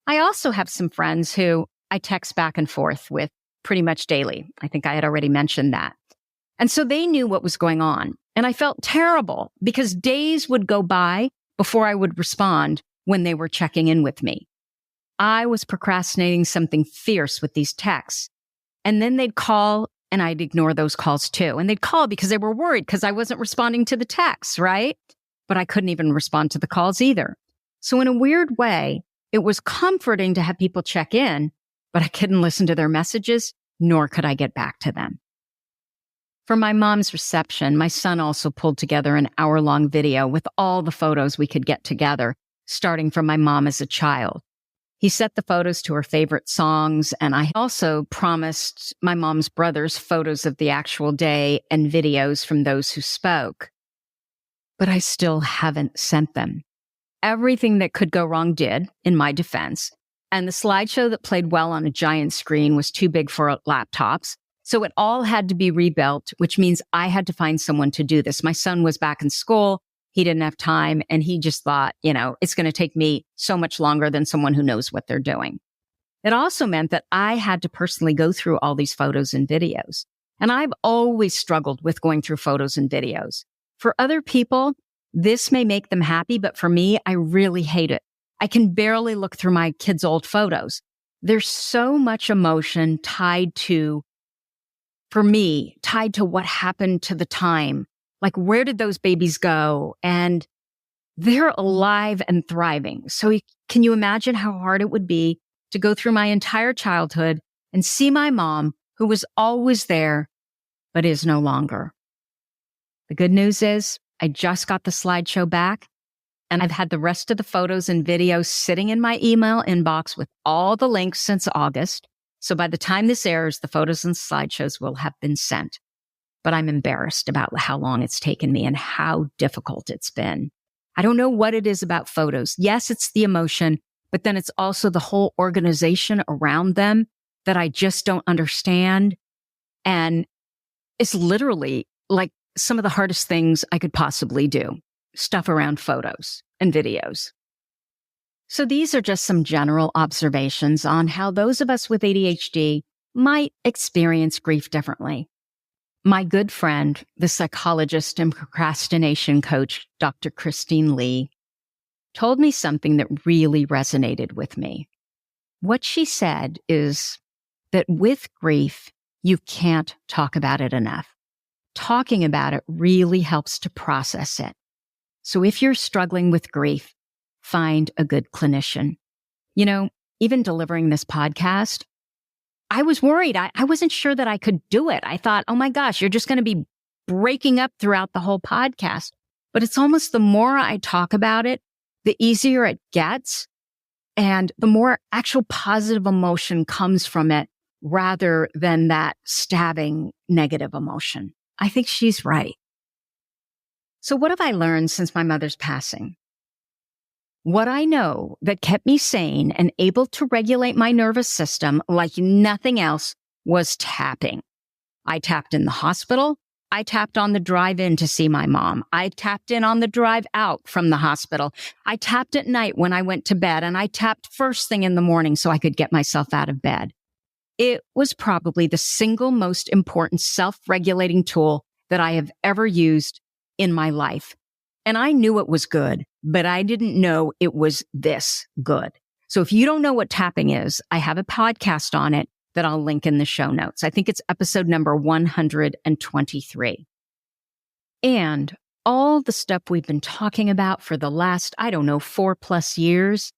I also have some friends who I text back and forth with pretty much daily. I think I had already mentioned that. And so they knew what was going on. And I felt terrible because days would go by before I would respond when they were checking in with me. I was procrastinating something fierce with these texts. And then they'd call and I'd ignore those calls too. And they'd call because they were worried because I wasn't responding to the texts, right? But I couldn't even respond to the calls either. So in a weird way, it was comforting to have people check in, but I couldn't listen to their messages, nor could I get back to them. For my mom's reception, my son also pulled together an hour-long video with all the photos we could get together, starting from my mom as a child. He set the photos to her favorite songs, and I also promised my mom's brothers photos of the actual day and videos from those who spoke. But I still haven't sent them. Everything that could go wrong did, in my defense, and the slideshow that played well on a giant screen was too big for laptops. So it all had to be rebuilt, which means I had to find someone to do this. My son was back in school. He didn't have time. And he just thought, it's going to take me so much longer than someone who knows what they're doing. It also meant that I had to personally go through all these photos and videos. And I've always struggled with going through photos and videos. For other people, this may make them happy, but for me, I really hate it. I can barely look through my kids' old photos. There's so much emotion tied to what happened to the time. Like, where did those babies go? And they're alive and thriving. So can you imagine how hard it would be to go through my entire childhood and see my mom, who was always there, but is no longer? The good news is I just got the slideshow back, and I've had the rest of the photos and videos sitting in my email inbox with all the links since August. So by the time this airs, the photos and slideshows will have been sent. But I'm embarrassed about how long it's taken me and how difficult it's been. I don't know what it is about photos. Yes, it's the emotion, but then it's also the whole organization around them that I just don't understand. And it's literally like some of the hardest things I could possibly do, stuff around photos and videos. So these are just some general observations on how those of us with ADHD might experience grief differently. My good friend, the psychologist and procrastination coach, Dr. Christine Lee, told me something that really resonated with me. What she said is that with grief, you can't talk about it enough. Talking about it really helps to process it. So if you're struggling with grief, find a good clinician. Even delivering this podcast, I was worried. I wasn't sure that I could do it. I thought, oh my gosh, you're just going to be breaking up throughout the whole podcast. But it's almost the more I talk about it, the easier it gets. And the more actual positive emotion comes from it rather than that stabbing negative emotion. I think she's right. So what have I learned since my mother's passing? What I know that kept me sane and able to regulate my nervous system like nothing else was tapping. I tapped in the hospital. I tapped on the drive in to see my mom. I tapped in on the drive out from the hospital. I tapped at night when I went to bed, and I tapped first thing in the morning so I could get myself out of bed. It was probably the single most important self-regulating tool that I have ever used in my life. And I knew it was good, but I didn't know it was this good. So if you don't know what tapping is, I have a podcast on it that I'll link in the show notes. I think it's episode number 123. And all the stuff we've been talking about for the last, 4+ years,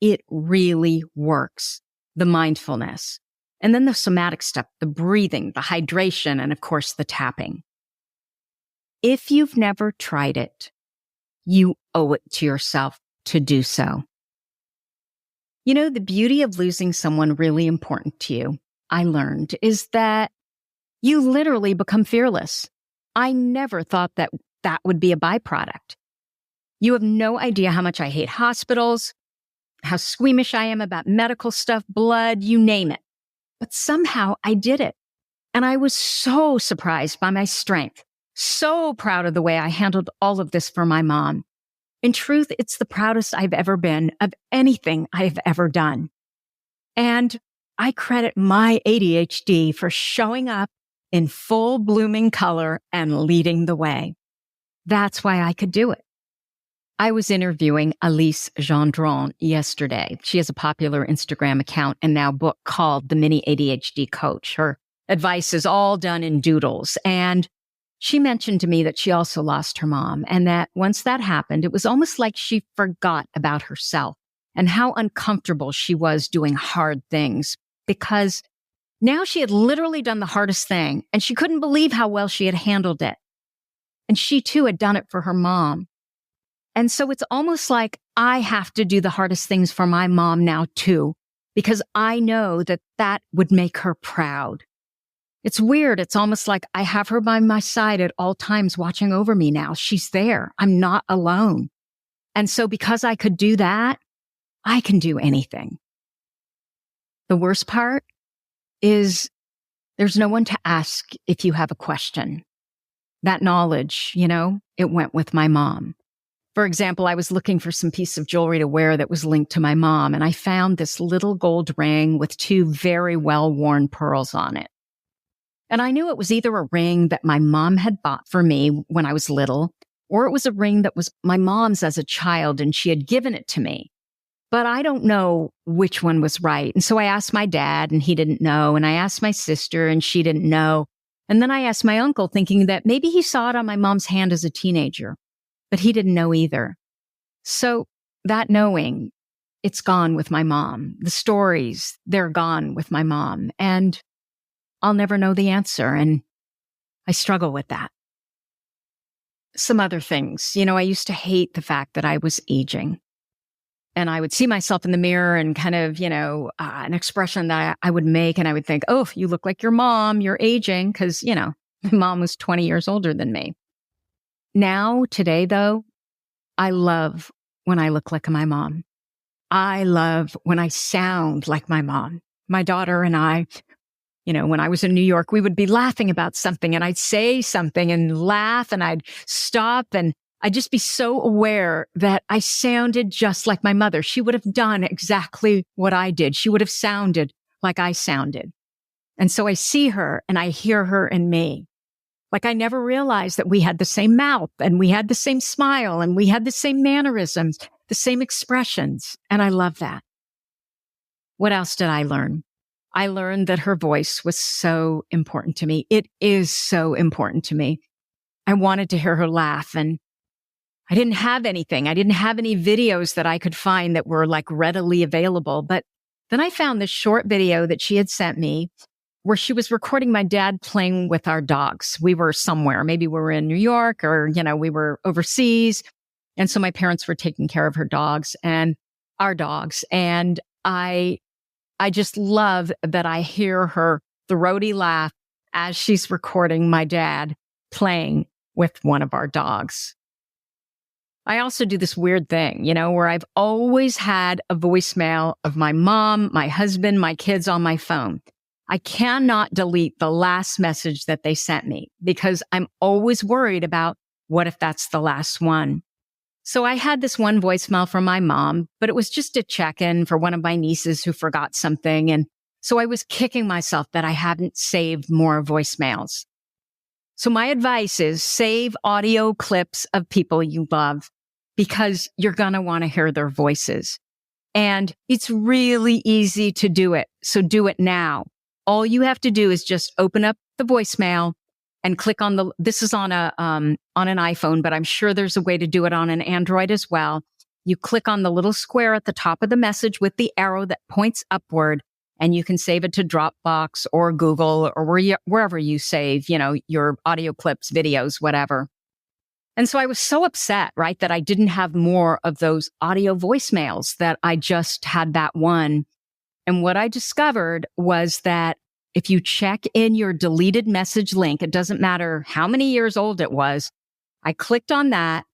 it really works. The mindfulness. And then the somatic stuff, the breathing, the hydration, and of course, the tapping. If you've never tried it, you owe it to yourself to do so. You know, the beauty of losing someone really important to you, I learned, is that you literally become fearless. I never thought that that would be a byproduct. You have no idea how much I hate hospitals, how squeamish I am about medical stuff, blood, you name it. But somehow I did it. And I was so surprised by my strength, so proud of the way I handled all of this for my mom. In truth, it's the proudest I've ever been of anything I've ever done. And I credit my ADHD for showing up in full blooming color and leading the way. That's why I could do it. I was interviewing Elise Gendron yesterday. She has a popular Instagram account and now book called The Mini ADHD Coach. Her advice is all done in doodles. And she mentioned to me that she also lost her mom and that once that happened, it was almost like she forgot about herself and how uncomfortable she was doing hard things because now she had literally done the hardest thing and she couldn't believe how well she had handled it. And she too had done it for her mom. And so it's almost like I have to do the hardest things for my mom now too, because I know that that would make her proud. It's weird. It's almost like I have her by my side at all times watching over me now. She's there. I'm not alone. And so because I could do that, I can do anything. The worst part is there's no one to ask if you have a question. That knowledge, it went with my mom. For example, I was looking for some piece of jewelry to wear that was linked to my mom, and I found this little gold ring with 2 very well-worn pearls on it. And I knew it was either a ring that my mom had bought for me when I was little, or it was a ring that was my mom's as a child and she had given it to me. But I don't know which one was right. And so I asked my dad and he didn't know. And I asked my sister and she didn't know. And then I asked my uncle thinking that maybe he saw it on my mom's hand as a teenager, but he didn't know either. So that knowing, it's gone with my mom. The stories, they're gone with my mom. And I'll never know the answer, and I struggle with that. Some other things. I used to hate the fact that I was aging. And I would see myself in the mirror and kind of, an expression that I would make, and I would think, oh, you look like your mom, you're aging, because, my mom was 20 years older than me. Now, today, though, I love when I look like my mom. I love when I sound like my mom. My daughter and I, when I was in New York, we would be laughing about something and I'd say something and laugh and I'd stop and I'd just be so aware that I sounded just like my mother. She would have done exactly what I did. She would have sounded like I sounded. And so I see her and I hear her in me. Like I never realized that we had the same mouth and we had the same smile and we had the same mannerisms, the same expressions. And I love that. What else did I learn? I learned that her voice was so important to me. It is so important to me. I wanted to hear her laugh and I didn't have anything. I didn't have any videos that I could find that were like readily available. But then I found this short video that she had sent me where she was recording my dad playing with our dogs. We were somewhere. Maybe we were in New York or, we were overseas. And so my parents were taking care of her dogs and our dogs. And I just love that I hear her throaty laugh as she's recording my dad playing with one of our dogs. I also do this weird thing, where I've always had a voicemail of my mom, my husband, my kids on my phone. I cannot delete the last message that they sent me because I'm always worried about what if that's the last one. So I had this one voicemail from my mom, but it was just a check-in for one of my nieces who forgot something. And so I was kicking myself that I hadn't saved more voicemails. So my advice is save audio clips of people you love because you're going to want to hear their voices. And it's really easy to do it. So do it now. All you have to do is just open up the voicemail and click on this is on an iPhone, but I'm sure there's a way to do it on an Android as well. You click on the little square at the top of the message with the arrow that points upward, and you can save it to Dropbox or Google or wherever you save, your audio clips, videos, whatever. And so I was so upset, right, that I didn't have more of those audio voicemails, that I just had that one. And what I discovered was that if you check in your deleted message link, it doesn't matter how many years old it was, I clicked on that.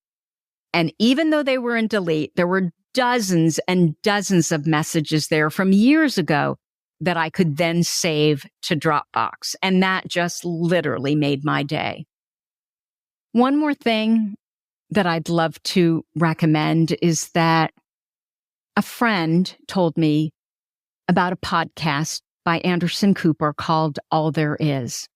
And even though they were in delete, there were dozens and dozens of messages there from years ago that I could then save to Dropbox. And that just literally made my day. One more thing that I'd love to recommend is that a friend told me about a podcast by Anderson Cooper called All There Is.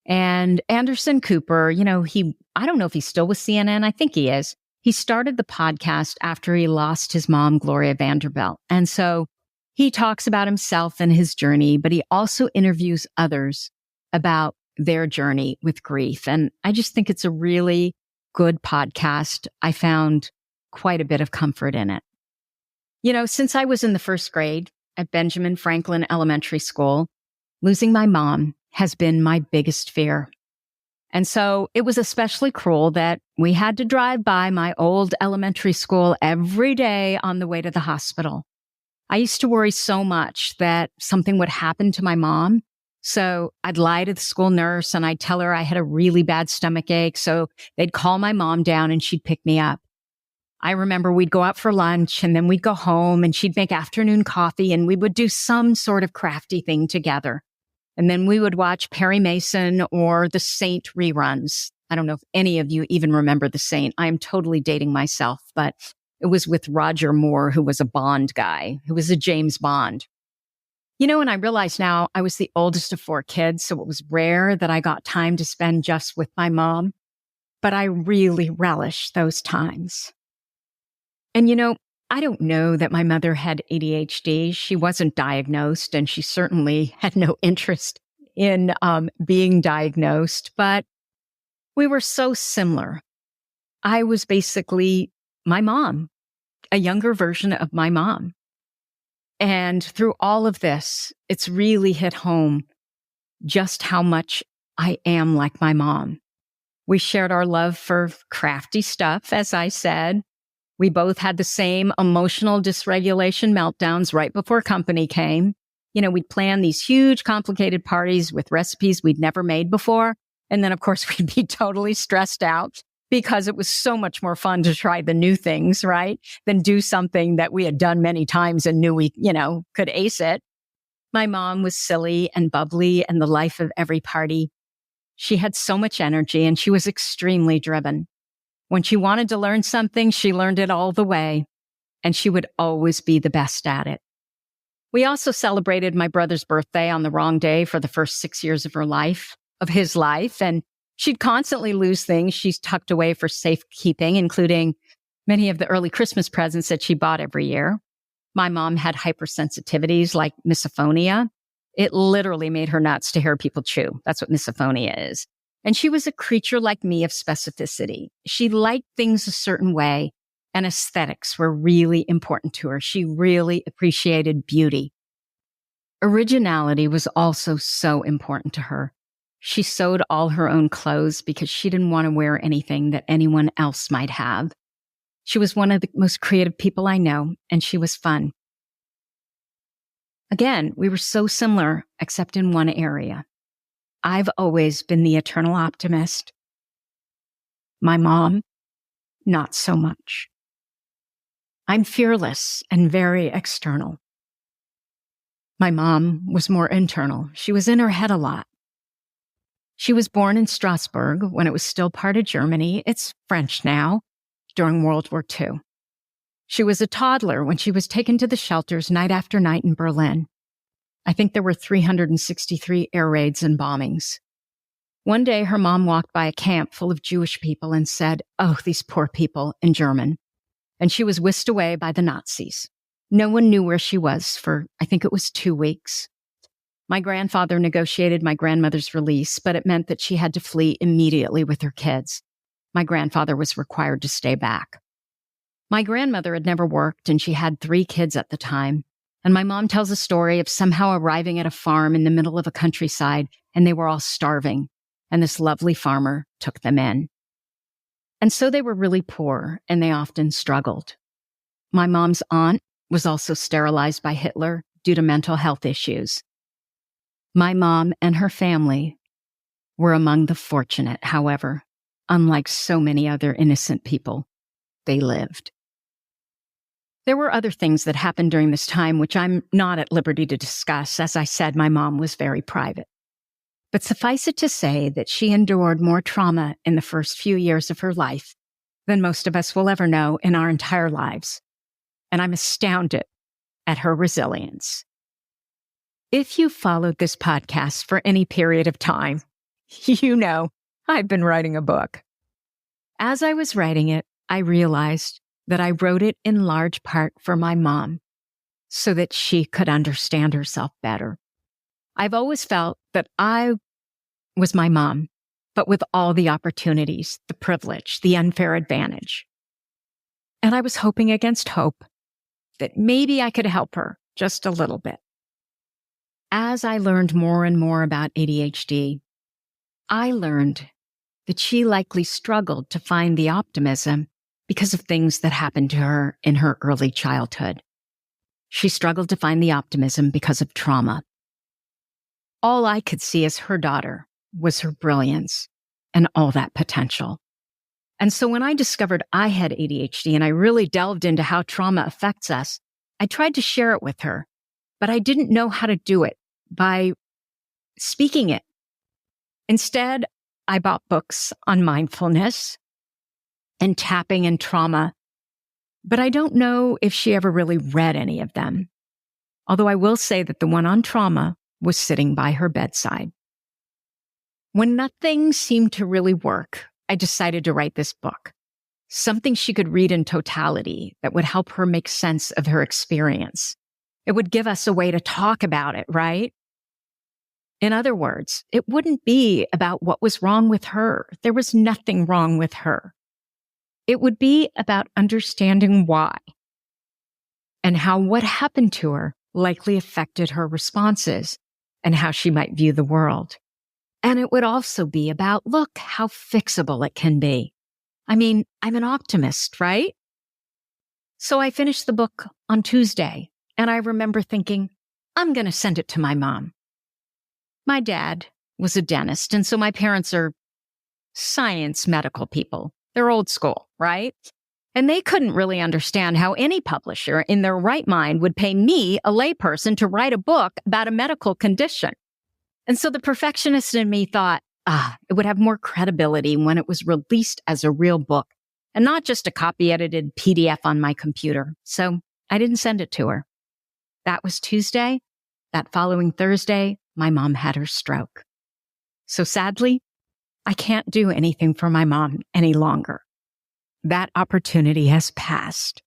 And Anderson Cooper, I don't know if he's still with CNN. I think he is. He started the podcast after he lost his mom, Gloria Vanderbilt. And so he talks about himself and his journey, but he also interviews others about their journey with grief. And I just think it's a really good podcast. I found quite a bit of comfort in it. Since I was in the first grade at Benjamin Franklin Elementary School, losing my mom has been my biggest fear. And so it was especially cruel that we had to drive by my old elementary school every day on the way to the hospital. I used to worry so much that something would happen to my mom. So I'd lie to the school nurse and I'd tell her I had a really bad stomach ache. So they'd call my mom down and she'd pick me up. I remember we'd go out for lunch and then we'd go home and she'd make afternoon coffee and we would do some sort of crafty thing together. And then we would watch Perry Mason or The Saint reruns. I don't know if any of you even remember The Saint. I am totally dating myself, but it was with Roger Moore, who was a Bond guy, who was a James Bond. And I realize now I was the oldest of 4 kids, so it was rare that I got time to spend just with my mom. But I really relish those times. And I don't know that my mother had ADHD. She wasn't diagnosed, and she certainly had no interest in being diagnosed, but we were so similar. I was basically my mom, a younger version of my mom. And through all of this, it's really hit home just how much I am like my mom. We shared our love for crafty stuff, as I said. We both had the same emotional dysregulation meltdowns right before company came. We'd plan these huge, complicated parties with recipes we'd never made before. And then, of course, we'd be totally stressed out because it was so much more fun to try the new things, right? Than do something that we had done many times and knew we, could ace it. My mom was silly and bubbly and the life of every party. She had so much energy and she was extremely driven. When she wanted to learn something, she learned it all the way, and she would always be the best at it. We also celebrated my brother's birthday on the wrong day for the first 6 years of his life, and she'd constantly lose things she's tucked away for safekeeping, including many of the early Christmas presents that she bought every year. My mom had hypersensitivities like misophonia. It literally made her nuts to hear people chew. That's what misophonia is. And she was a creature like me of specificity. She liked things a certain way, and aesthetics were really important to her. She really appreciated beauty. Originality was also so important to her. She sewed all her own clothes because she didn't want to wear anything that anyone else might have. She was one of the most creative people I know, and she was fun. Again, we were so similar, except in one area. I've always been the eternal optimist. My mom, not so much. I'm fearless and very external. My mom was more internal. She was in her head a lot. She was born in Strasbourg when it was still part of Germany. It's French now, during World War II. She was a toddler when she was taken to the shelters night after night in Berlin. I think there were 363 air raids and bombings. One day, her mom walked by a camp full of Jewish people and said, "Oh, these poor people," in German. And she was whisked away by the Nazis. No one knew where she was for, I think it was 2 weeks. My grandfather negotiated my grandmother's release, but it meant that she had to flee immediately with her kids. My grandfather was required to stay back. My grandmother had never worked, and she had 3 kids at the time. And my mom tells a story of somehow arriving at a farm in the middle of a countryside, and they were all starving. And this lovely farmer took them in. And so they were really poor, and they often struggled. My mom's aunt was also sterilized by Hitler due to mental health issues. My mom and her family were among the fortunate, however. Unlike so many other innocent people, they lived. There were other things that happened during this time which I'm not at liberty to discuss. As I said, my mom was very private. But suffice it to say that she endured more trauma in the first few years of her life than most of us will ever know in our entire lives. And I'm astounded at her resilience. If you followed this podcast for any period of time, you know I've been writing a book. As I was writing it, I realized that I wrote it in large part for my mom so that she could understand herself better. I've always felt that I was my mom, but with all the opportunities, the privilege, the unfair advantage. And I was hoping against hope that maybe I could help her just a little bit. As I learned more and more about ADHD, I learned that she likely struggled to find the optimism because of things that happened to her in her early childhood. She struggled to find the optimism because of trauma. All I could see as her daughter was her brilliance and all that potential. And so when I discovered I had ADHD and I really delved into how trauma affects us, I tried to share it with her, but I didn't know how to do it by speaking it. Instead, I bought books on mindfulness and tapping and trauma, but I don't know if she ever really read any of them. Although I will say that the one on trauma was sitting by her bedside. When nothing seemed to really work, I decided to write this book, something she could read in totality that would help her make sense of her experience. It would give us a way to talk about it, right? In other words, it wouldn't be about what was wrong with her. There was nothing wrong with her. It would be about understanding why and how what happened to her likely affected her responses and how she might view the world. And it would also be about, look, how fixable it can be. I mean, I'm an optimist, right? So I finished the book on Tuesday, and I remember thinking, I'm going to send it to my mom. My dad was a dentist, and so my parents are science medical people. They're old school, right? And they couldn't really understand how any publisher in their right mind would pay me, a layperson, to write a book about a medical condition. And so the perfectionist in me thought, it would have more credibility when it was released as a real book and not just a copy-edited PDF on my computer. So I didn't send it to her. That was Tuesday. That following Thursday, my mom had her stroke. So sadly, I can't do anything for my mom any longer. That opportunity has passed.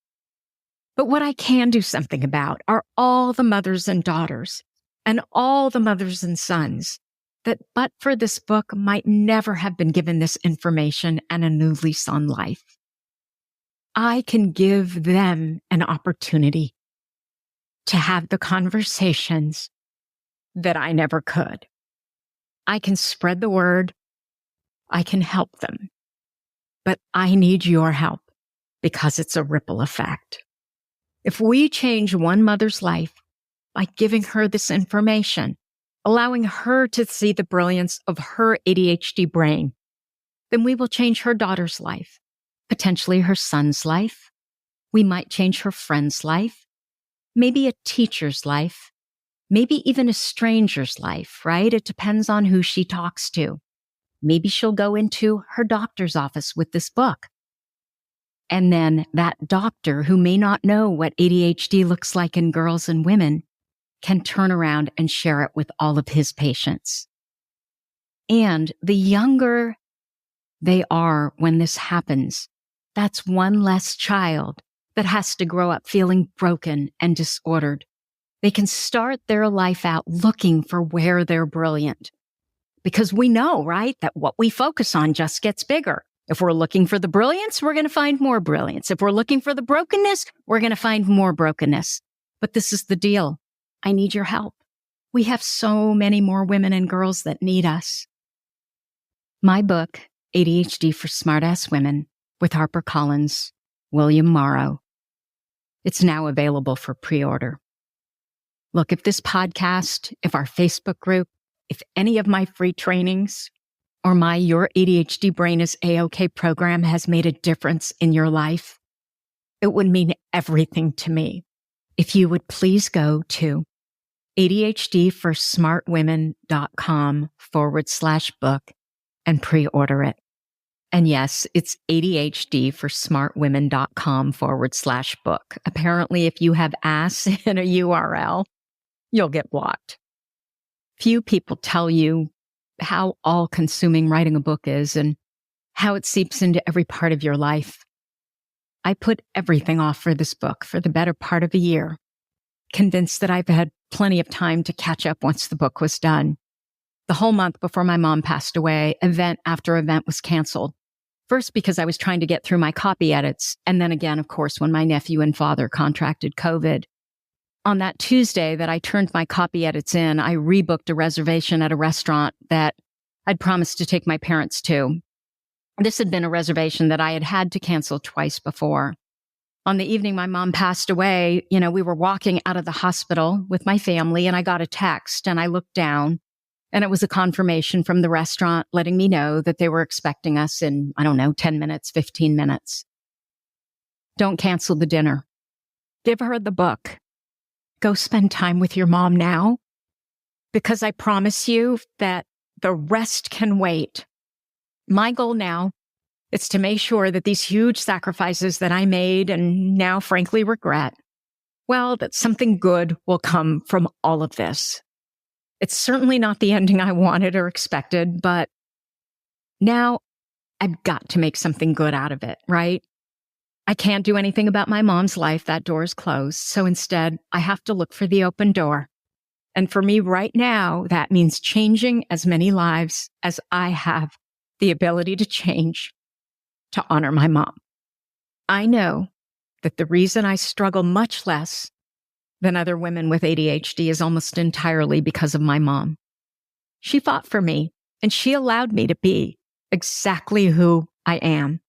But what I can do something about are all the mothers and daughters and all the mothers and sons that but for this book might never have been given this information and a new lease on life. I can give them an opportunity to have the conversations that I never could. I can spread the word. I can help them. But I need your help because it's a ripple effect. If we change one mother's life by giving her this information, allowing her to see the brilliance of her ADHD brain, then we will change her daughter's life, potentially her son's life. We might change her friend's life, maybe a teacher's life, maybe even a stranger's life, right? It depends on who she talks to. Maybe she'll go into her doctor's office with this book. And then that doctor who may not know what ADHD looks like in girls and women can turn around and share it with all of his patients. And the younger they are when this happens, that's one less child that has to grow up feeling broken and disordered. They can start their life out looking for where they're brilliant. Because we know, right, that what we focus on just gets bigger. If we're looking for the brilliance, we're going to find more brilliance. If we're looking for the brokenness, we're going to find more brokenness. But this is the deal. I need your help. We have so many more women and girls that need us. My book, ADHD for Smartass Women, with HarperCollins, William Morrow. It's now available for pre-order. Look, if this podcast, if our Facebook group, if any of my free trainings or my Your ADHD Brain is A-OK program has made a difference in your life, it would mean everything to me if you would please go to ADHDforsmartwomen.com/book and pre-order it. And yes, it's ADHDforsmartwomen.com/book. Apparently, if you have ass in a URL, you'll get blocked. Few people tell you how all-consuming writing a book is and how it seeps into every part of your life. I put everything off for this book for the better part of a year, convinced that I've had plenty of time to catch up once the book was done. The whole month before my mom passed away, event after event was canceled. First, because I was trying to get through my copy edits, and then again, of course, when my nephew and father contracted COVID. On that Tuesday that I turned my copy edits in, I rebooked a reservation at a restaurant that I'd promised to take my parents to. This had been a reservation that I had had to cancel twice before. On the evening my mom passed away, we were walking out of the hospital with my family, and I got a text, and I looked down, and it was a confirmation from the restaurant letting me know that they were expecting us in, 10 minutes, 15 minutes. Don't cancel the dinner. Give her the book. Go spend time with your mom now, because I promise you that the rest can wait. My goal now is to make sure that these huge sacrifices that I made and now frankly regret, that something good will come from all of this. It's certainly not the ending I wanted or expected, but now I've got to make something good out of it, right? I can't do anything about my mom's life. That door is closed. So instead, I have to look for the open door. And for me right now, that means changing as many lives as I have the ability to change to honor my mom. I know that the reason I struggle much less than other women with ADHD is almost entirely because of my mom. She fought for me, and she allowed me to be exactly who I am.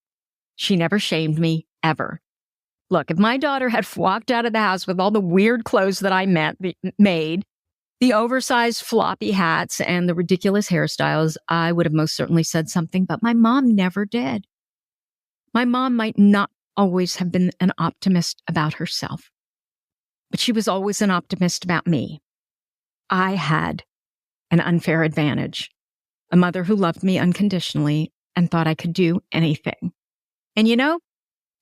She never shamed me, ever. Look, if my daughter had walked out of the house with all the weird clothes that I made, the oversized floppy hats and the ridiculous hairstyles, I would have most certainly said something, but my mom never did. My mom might not always have been an optimist about herself, but she was always an optimist about me. I had an unfair advantage, a mother who loved me unconditionally and thought I could do anything. And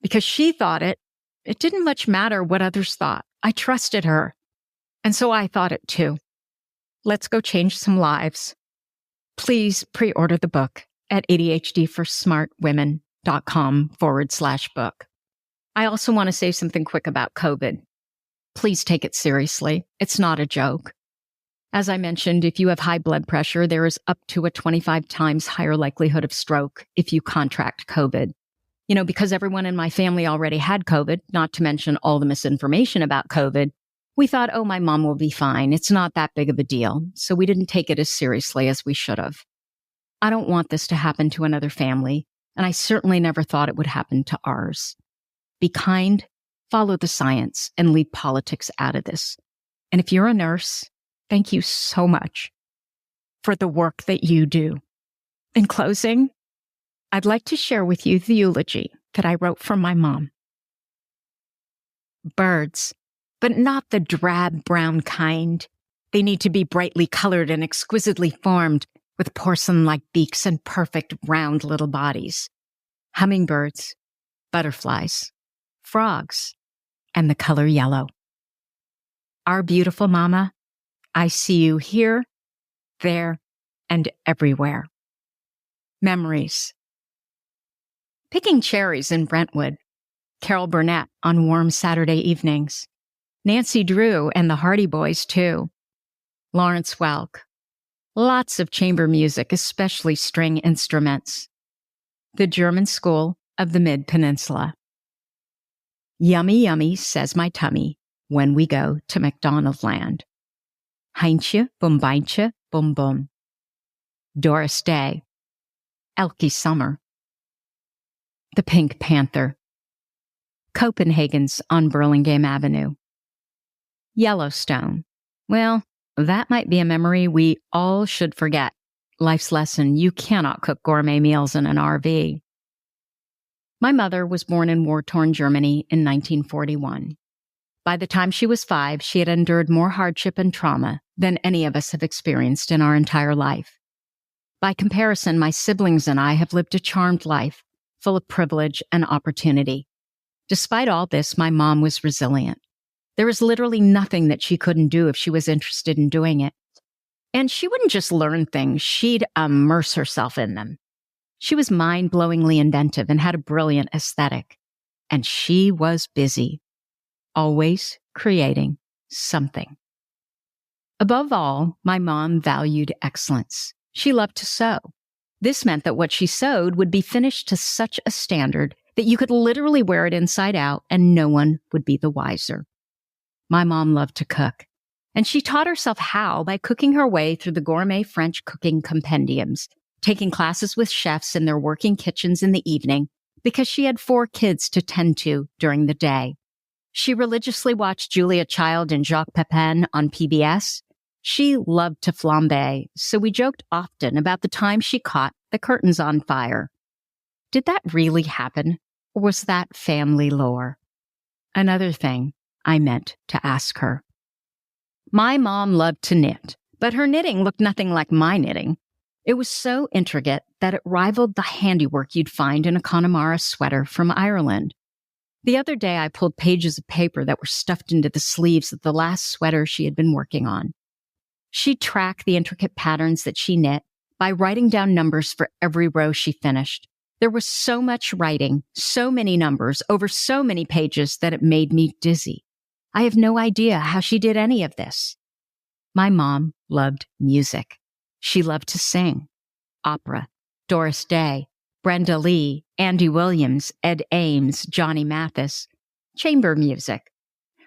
because she thought it didn't much matter what others thought. I trusted her. And so I thought it too. Let's go change some lives. Please pre-order the book at ADHDforsmartwomen.com/book. I also want to say something quick about COVID. Please take it seriously. It's not a joke. As I mentioned, if you have high blood pressure, there is up to a 25 times higher likelihood of stroke if you contract COVID. Because everyone in my family already had COVID, not to mention all the misinformation about COVID, we thought, my mom will be fine. It's not that big of a deal. So we didn't take it as seriously as we should have. I don't want this to happen to another family, and I certainly never thought it would happen to ours. Be kind, follow the science, and leave politics out of this. And if you're a nurse, thank you so much for the work that you do. In closing, I'd like to share with you the eulogy that I wrote for my mom. Birds, but not the drab brown kind. They need to be brightly colored and exquisitely formed, with porcelain-like beaks and perfect round little bodies. Hummingbirds, butterflies, frogs, and the color yellow. Our beautiful mama, I see you here, there, and everywhere. Memories. Picking cherries in Brentwood. Carol Burnett on warm Saturday evenings. Nancy Drew and the Hardy Boys, too. Lawrence Welk. Lots of chamber music, especially string instruments. The German School of the Mid-Peninsula. Yummy, yummy, says my tummy, when we go to McDonald Land. Heintje, boombeintje, boom boom. Doris Day. Elke Summer. The Pink Panther. Copenhagen's on Burlingame Avenue. Yellowstone. Well, that might be a memory we all should forget. Life's lesson: you cannot cook gourmet meals in an RV. My mother was born in war-torn Germany in 1941. By the time she was 5, she had endured more hardship and trauma than any of us have experienced in our entire life. By comparison, my siblings and I have lived a charmed life, full of privilege and opportunity. Despite all this, my mom was resilient. There was literally nothing that she couldn't do if she was interested in doing it. And she wouldn't just learn things, she'd immerse herself in them. She was mind-blowingly inventive and had a brilliant aesthetic. And she was busy, always creating something. Above all, my mom valued excellence. She loved to sew. This meant that what she sewed would be finished to such a standard that you could literally wear it inside out and no one would be the wiser. My mom loved to cook, and she taught herself how by cooking her way through the gourmet French cooking compendiums, taking classes with chefs in their working kitchens in the evening because she had 4 kids to tend to during the day. She religiously watched Julia Child and Jacques Pepin on PBS. She loved to flambe, so we joked often about the time she caught the curtains on fire. Did that really happen, or was that family lore? Another thing I meant to ask her. My mom loved to knit, but her knitting looked nothing like my knitting. It was so intricate that it rivaled the handiwork you'd find in a Connemara sweater from Ireland. The other day, I pulled pages of paper that were stuffed into the sleeves of the last sweater she had been working on. She'd track the intricate patterns that she knit by writing down numbers for every row she finished. There was so much writing, so many numbers, over so many pages that it made me dizzy. I have no idea how she did any of this. My mom loved music. She loved to sing. Opera, Doris Day, Brenda Lee, Andy Williams, Ed Ames, Johnny Mathis. Chamber music.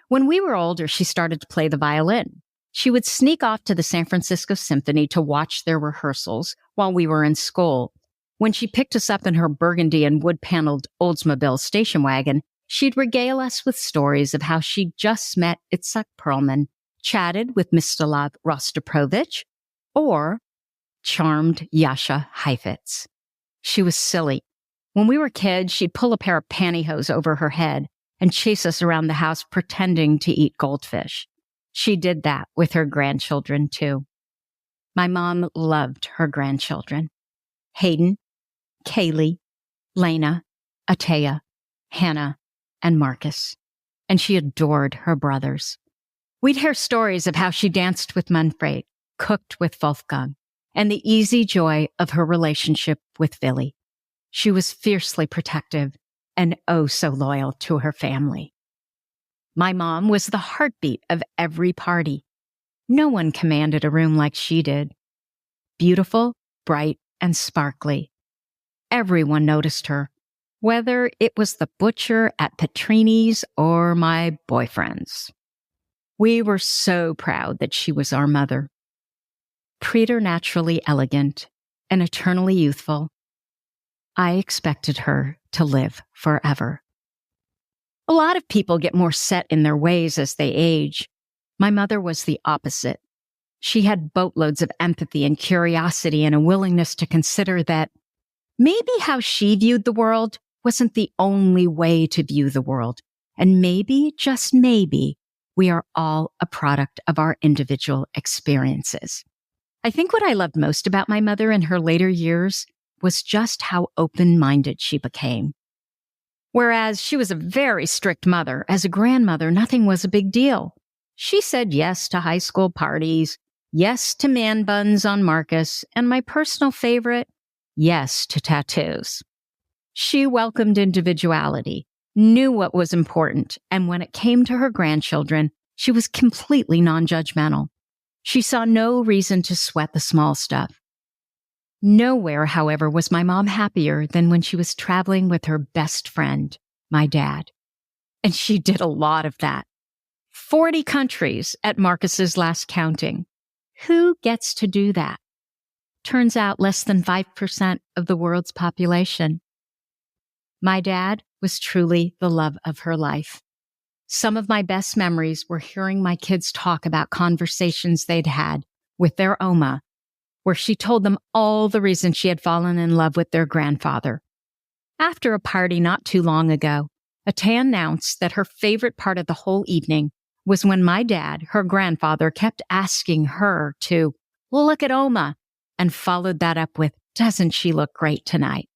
When we were older, she started to play the violin. She would sneak off to the San Francisco Symphony to watch their rehearsals while we were in school. When she picked us up in her burgundy and wood-paneled Oldsmobile station wagon, she'd regale us with stories of how she'd just met Itzhak Perlman, chatted with Mstislav Rostropovich, or charmed Yasha Heifetz. She was silly. When we were kids, she'd pull a pair of pantyhose over her head and chase us around the house pretending to eat goldfish. She did that with her grandchildren, too. My mom loved her grandchildren. Hayden, Kaylee, Lena, Atea, Hannah, and Marcus. And she adored her brothers. We'd hear stories of how she danced with Manfred, cooked with Wolfgang, and the easy joy of her relationship with Willy. She was fiercely protective and oh so loyal to her family. My mom was the heartbeat of every party. No one commanded a room like she did. Beautiful, bright, and sparkly. Everyone noticed her, whether it was the butcher at Petrini's or my boyfriend's. We were so proud that she was our mother. Preternaturally elegant and eternally youthful, I expected her to live forever. A lot of people get more set in their ways as they age. My mother was the opposite. She had boatloads of empathy and curiosity and a willingness to consider that maybe how she viewed the world wasn't the only way to view the world. And maybe, just maybe, we are all a product of our individual experiences. I think what I loved most about my mother in her later years was just how open-minded she became. Whereas she was a very strict mother, as a grandmother, nothing was a big deal. She said yes to high school parties, yes to man buns on Marcus, and my personal favorite, yes to tattoos. She welcomed individuality, knew what was important, and when it came to her grandchildren, she was completely non-judgmental. She saw no reason to sweat the small stuff. Nowhere, however, was my mom happier than when she was traveling with her best friend, my dad. And she did a lot of that. 40 countries at Marcus's last counting. Who gets to do that? Turns out less than 5% of the world's population. My dad was truly the love of her life. Some of my best memories were hearing my kids talk about conversations they'd had with their Oma, where she told them all the reasons she had fallen in love with their grandfather. After a party not too long ago, Ata announced that her favorite part of the whole evening was when my dad, her grandfather, kept asking her to look at Oma and followed that up with, doesn't she look great tonight?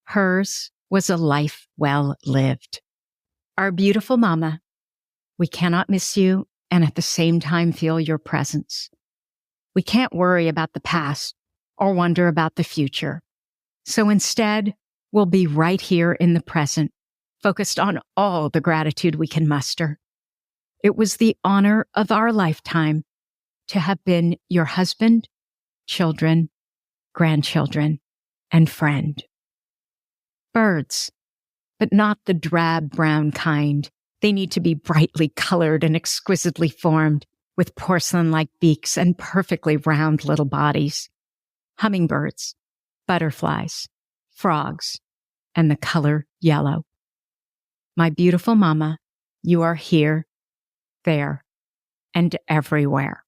Hers was a life well lived. Our beautiful mama, we cannot miss you and at the same time feel your presence. We can't worry about the past or wonder about the future. So instead, we'll be right here in the present, focused on all the gratitude we can muster. It was the honor of our lifetime to have been your husband, children, grandchildren, and friend. Birds, but not the drab brown kind. They need to be brightly colored and exquisitely formed, with porcelain-like beaks and perfectly round little bodies. Hummingbirds, butterflies, frogs, and the color yellow. My beautiful mama, you are here, there, and everywhere.